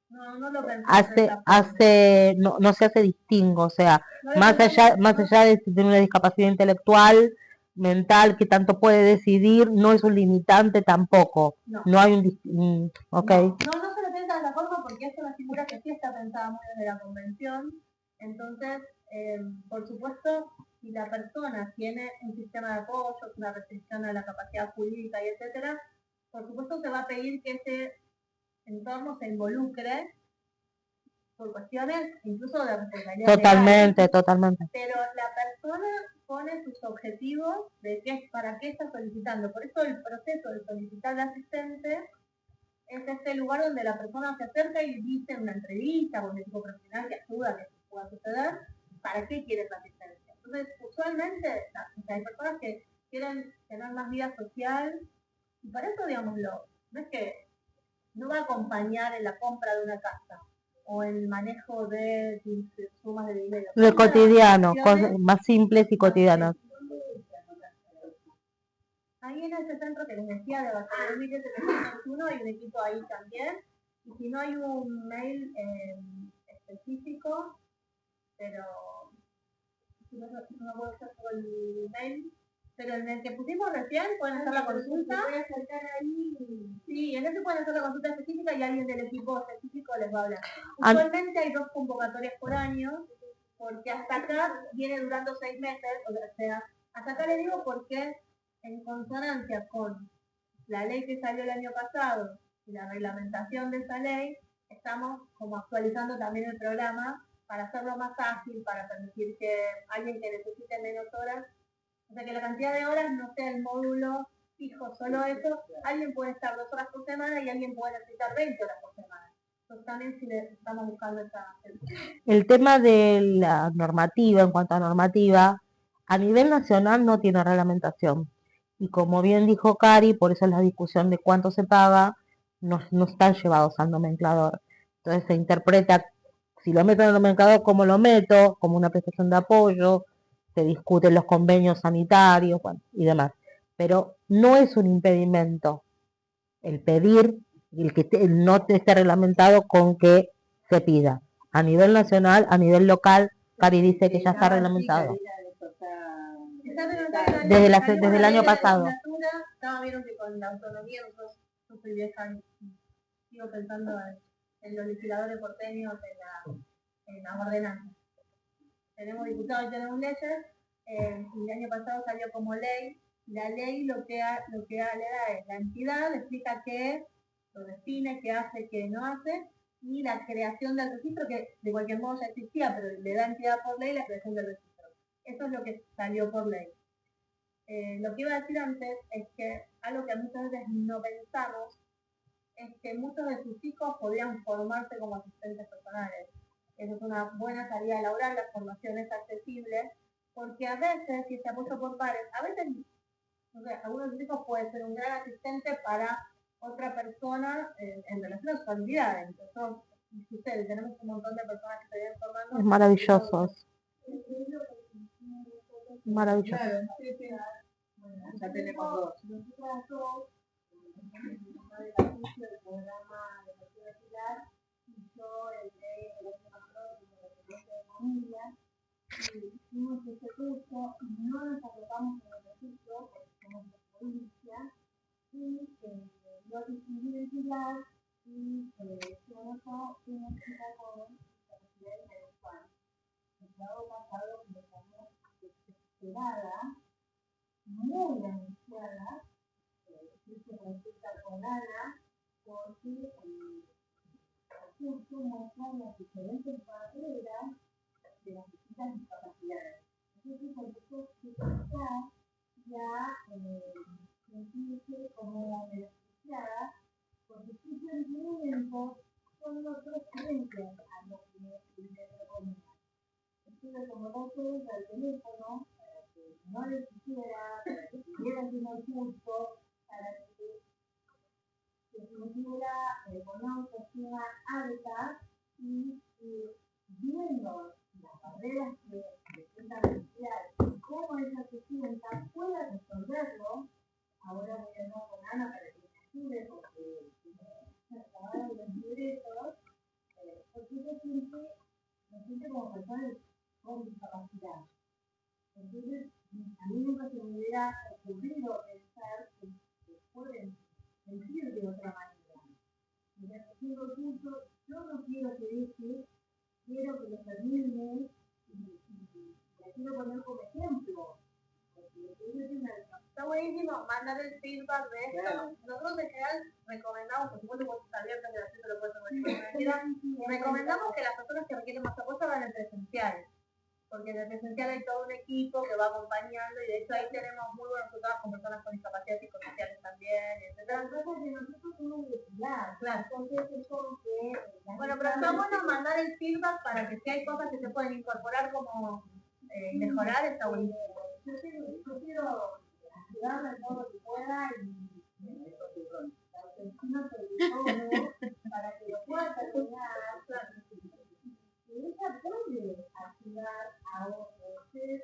C: no lo pensé
B: no se hace distingo, o sea, más allá de tener una discapacidad intelectual, mental, que tanto puede decidir, no es un limitante tampoco. No hay un okay.
C: No se lo piensa de esa forma porque es una figura que sí está pensada muy desde la convención. Entonces, por supuesto, si la persona tiene un sistema de apoyo, una restricción a la capacidad jurídica y etcétera, por supuesto se va a pedir que ese entorno se involucre por cuestiones incluso de responsabilidad legal,
B: totalmente.
C: Pero la persona pone sus objetivos de para qué está solicitando. Por eso el proceso de solicitar al asistente es este lugar donde la persona se acerca y dice en una entrevista con un equipo profesional que ayuda a que eso pueda suceder, ¿para qué quieres asistencia? Entonces, usualmente hay personas que quieren tener más vida social y para eso, digámoslo, no es que no va a acompañar en la compra de una casa o el manejo de sumas de dinero.
B: De cotidiano, cosas más simples y cotidianas.
C: Ahí en ese centro que les decía de Barcelona 701 hay un equipo ahí también. Y si no hay un mail específico, pero no puedo hacer por el mail, pero en el que pusimos recién pueden hacer la consulta. Sí, en ese pueden hacer la consulta específica y alguien del equipo específico les va a hablar. Usualmente hay 2 convocatorias por año, porque hasta acá viene durando 6 meses, o sea, hasta acá le digo porque en consonancia con la ley que salió el año pasado y la reglamentación de esa ley, estamos como actualizando también el programa para hacerlo más ágil, para permitir que alguien que necesite menos horas, o sea que la cantidad de horas no sea el módulo fijo, solo eso, alguien puede estar 2 horas por semana y alguien puede necesitar 20 horas por semana. Entonces también si le estamos buscando esa...
B: El tema de la normativa, en cuanto a normativa, a nivel nacional no tiene reglamentación. Y como bien dijo Cari, por eso es la discusión de cuánto se paga, no están llevados al nomenclador. Entonces se interpreta, si lo meto en el nomenclador, cómo lo meto, como una prestación de apoyo, se discuten los convenios sanitarios, bueno, y demás. Pero no es un impedimento el pedir, el no esté reglamentado con que se pida. A nivel nacional, a nivel local, Cari dice que ya está reglamentado. Desde el año pasado.
C: Vieron que con la autonomía, yo soy vieja y sigo pensando en los legisladores porteños, en las ordenanzas. Tenemos diputados y tenemos leyes, y el año pasado salió como ley. La ley lo que le da es la entidad, le explica qué es, lo define, qué hace, qué no hace, y la creación del registro, que de cualquier modo ya existía, pero le da entidad por ley la creación del registro. Eso es lo que salió por ley. Lo que iba a decir antes es que algo que muchas veces no pensamos es que muchos de sus hijos podrían formarse como asistentes personales. Eso es una buena salida laboral, la formación es accesible, porque a veces, si se apoya por pares, a veces, no sé, algunos de sus hijos puede ser un gran asistente para otra persona en relación a sus habilidades. Entonces, ustedes, tenemos un montón de personas que se vienen formando.
B: Es maravilloso. Maravilloso.
A: Claro, sí, sí. Bueno, ya tenemos dos. El programa de universidad y yo el de familia y hicimos este curso y no nos agotamos en el registro porque somos de provincia y yo decidí identidad y yo no tengo que ir con discapacidad intelectual. El sábado pasado me llamó desesperada, muy angustiada, quise consultar con Ana porque el curso muestra las diferentes barreras de las distintas discapacidades. Entonces empezó a ya sentirse como beneficiada porque sus sentimientos son otros creencias a lo que le proponía. Entonces, como no puede ir al teléfono, para que no le quisiera, para que pudiera hacer un curso, para que se sintiera con una autoestima alta y viendo las barreras que presentan la sociedad y cómo ella se sienta pueda resolverlo. Ahora voy a hablar con Ana para que me ayude porque se acabaron los libretos, porque ella me siente como persona con discapacidad. Entonces, a mí nunca se me hubiera ocurrido pensar que pueden sentir de otra manera. En el segundo curso, yo no quiero que deje, quiero que lo termine y la quiero poner como ejemplo. Porque está buenísimo mandar el feedback de esto. Claro. Nosotros en general recomendamos, por supuesto, cuando está abierta, que la gente lo puede hacer, recomendamos que las personas que requieren más apoyo van en presencial. Porque en el presencial hay todo un equipo que va acompañando y de hecho ahí tenemos muy buenos resultados con personas con discapacidades psicosociales también, etc. Entonces nosotros somos claro. Entonces es como que... Bueno, pero está bueno mandar el feedback para que si hay cosas que se pueden incorporar como mejorar, está buenísimo. Yo quiero ayudarme en todo lo que pueda y la autoestima sobre todo para que lo pueda terminar. Ella puede ayudar a otros,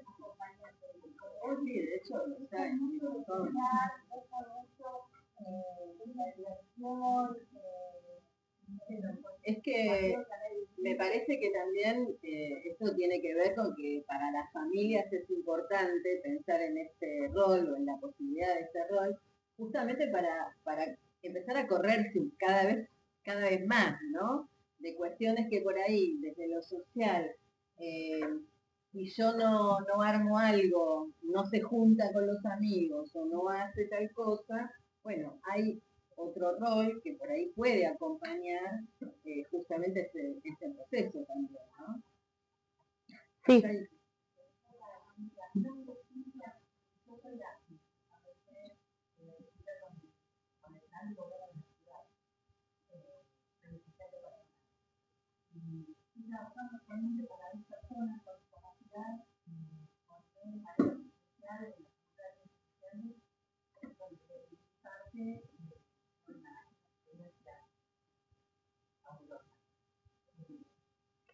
A: acompañando. Sí, de hecho, está mucho es que me parece que también esto tiene que ver con que para las familias es importante pensar en este rol o en la posibilidad de este rol, justamente para empezar a correrse cada vez más, ¿no? De cuestiones que por ahí, desde lo social, si yo no armo algo, no se junta con los amigos o no hace tal cosa, bueno, hay otro rol que por ahí puede acompañar justamente este proceso también, ¿no?
B: Sí.
A: Trabajamos realmente para las personas con discapacidad, con sociales,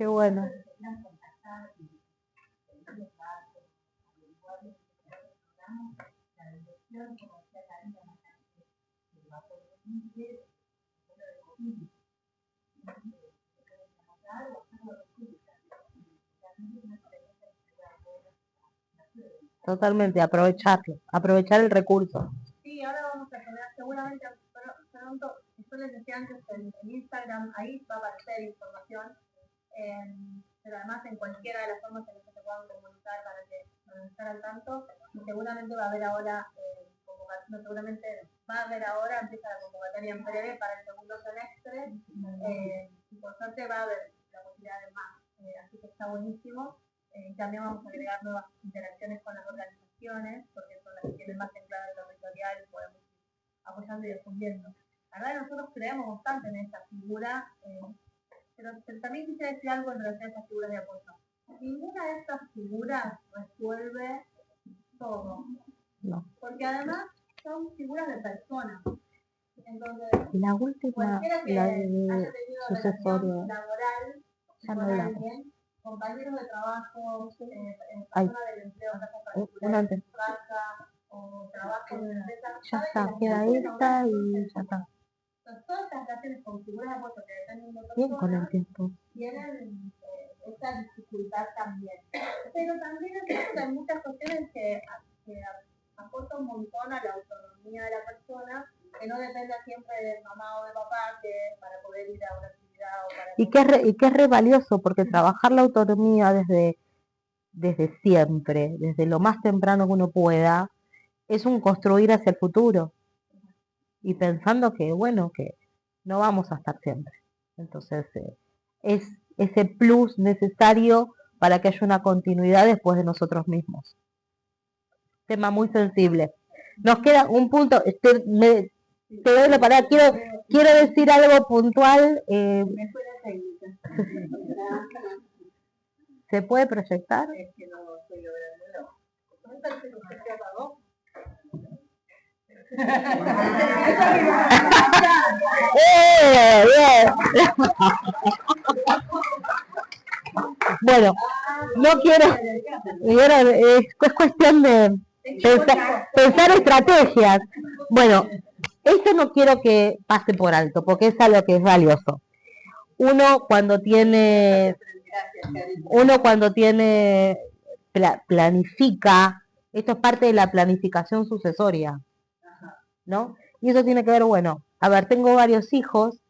B: Qué bueno. Totalmente, aprovechar el recurso.
C: Sí, ahora vamos a poner, seguramente pronto, yo les decía antes en Instagram, ahí va a aparecer información, pero además en cualquiera de las formas en las que se puedan comunicar para estar al tanto, y seguramente va a haber ahora convocatoria, seguramente va a haber ahora, empieza la convocatoria en breve para el segundo semestre, y por suerte va a haber la posibilidad de más, así que está buenísimo. También vamos a agregar nuevas interacciones con las organizaciones, porque son las que tienen más enclave territorial y podemos ir apoyando y difundiendo. La verdad, nosotros creemos bastante en esta figura, pero también quisiera decir algo en relación a estas figuras de apoyo. Ninguna de estas figuras resuelve todo,
B: No.
C: porque además son figuras de personas. Entonces,
B: La última,
C: cualquiera que
B: la
C: haya
B: de
C: tenido
B: sucesorio,
C: relación laboral
B: ya no
C: con
B: hablamos.
C: alguien, compañeros de trabajo, personas del empleo en casa
B: Un
C: particular,
B: antes.
C: en su casa, o trabajo en una empresa,
B: Ya
C: sabe
B: está,
C: que las
B: queda
C: relaciones
B: esta
C: laborales
B: y
C: son
B: ya está.
C: entonces, todas estas relaciones con figuras de apoyo que dependen de
B: Bien con el
C: personas
B: tiempo.
C: tienen esta dificultad también. Pero también es cierto que hay muchas cuestiones que aportan un montón a la autonomía de la persona, que no dependa siempre de mamá o de papá para poder ir a una actividad o para...
B: Y que es re valioso, porque trabajar la autonomía desde siempre, desde lo más temprano que uno pueda, es un construir hacia el futuro. Y pensando que, bueno, que no vamos a estar siempre. Entonces, es ese plus necesario para que haya una continuidad después de nosotros mismos. Tema muy sensible. Nos queda un punto, te doy la palabra, quiero decir algo puntual. ¿Se puede proyectar?
A: Es que no estoy lográndolo.
B: Bien. Bueno, no quiero, es cuestión de pensar estrategias. Bueno, esto no quiero que pase por alto, porque es algo que es valioso. Uno cuando tiene, planifica, esto es parte de la planificación sucesoria, ¿no? Y eso tiene que ver, bueno, a ver, tengo varios hijos,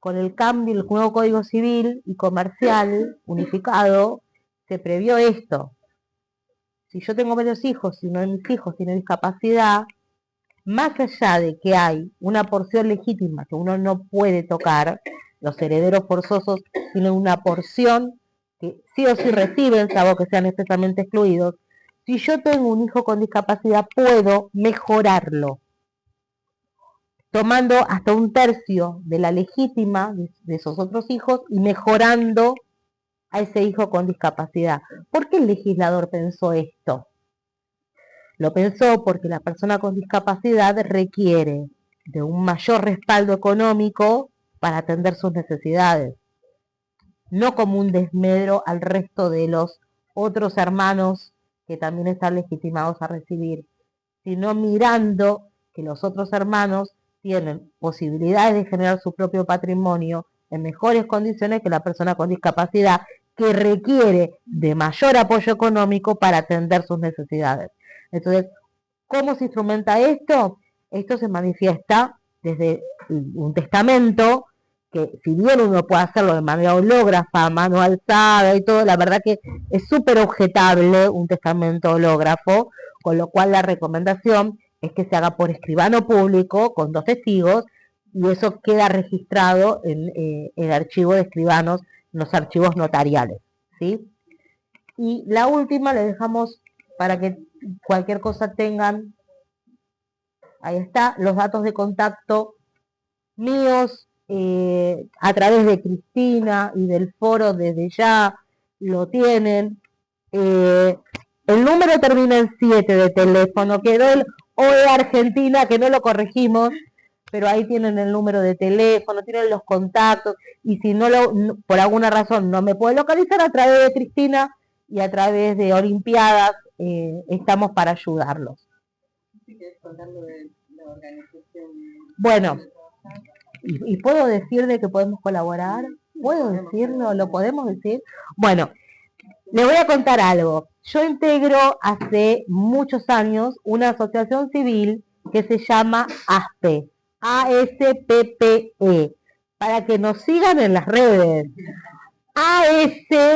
B: con el cambio, el nuevo Código Civil y Comercial unificado, se previó esto. Si yo tengo varios hijos y uno de mis hijos tiene discapacidad, más allá de que hay una porción legítima que uno no puede tocar, los herederos forzosos tienen una porción que sí o sí reciben, salvo que sean expresamente excluidos. Si yo tengo un hijo con discapacidad, puedo mejorarlo, tomando hasta un tercio de la legítima de esos otros hijos y mejorando a ese hijo con discapacidad. ¿Por qué el legislador pensó esto? Lo pensó porque la persona con discapacidad requiere de un mayor respaldo económico para atender sus necesidades, no como un desmedro al resto de los otros hermanos que también están legitimados a recibir, sino mirando que los otros hermanos tienen posibilidades de generar su propio patrimonio en mejores condiciones que la persona con discapacidad, que requiere de mayor apoyo económico para atender sus necesidades. Entonces, ¿cómo se instrumenta esto? Esto se manifiesta desde un testamento, que si bien uno puede hacerlo de manera hológrafa, mano alzada y todo, la verdad que es súper objetable un testamento hológrafo, con lo cual la recomendación es que se haga por escribano público, con 2 testigos, y eso queda registrado en el archivo de escribanos, en los archivos notariales, ¿sí? Y la última le dejamos para que cualquier cosa tengan, ahí está, los datos de contacto míos, a través de Cristina y del foro desde ya lo tienen. El número termina en 7 de teléfono, quedó el O de Argentina, que no lo corregimos, pero ahí tienen el número de teléfono, tienen los contactos, y si por alguna razón no me puede localizar, a través de Cristina y a través de Olimpiadas, estamos para ayudarlos.
A: ¿Sí querés contar lo de la organización?
B: Bueno, ¿y puedo decir de que podemos colaborar? ¿Puedo decirlo? ¿Lo podemos decir? Bueno, les voy a contar algo. Yo integro hace muchos años una asociación civil que se llama ASPE, ASPPE, para que nos sigan en las redes. ASPPE,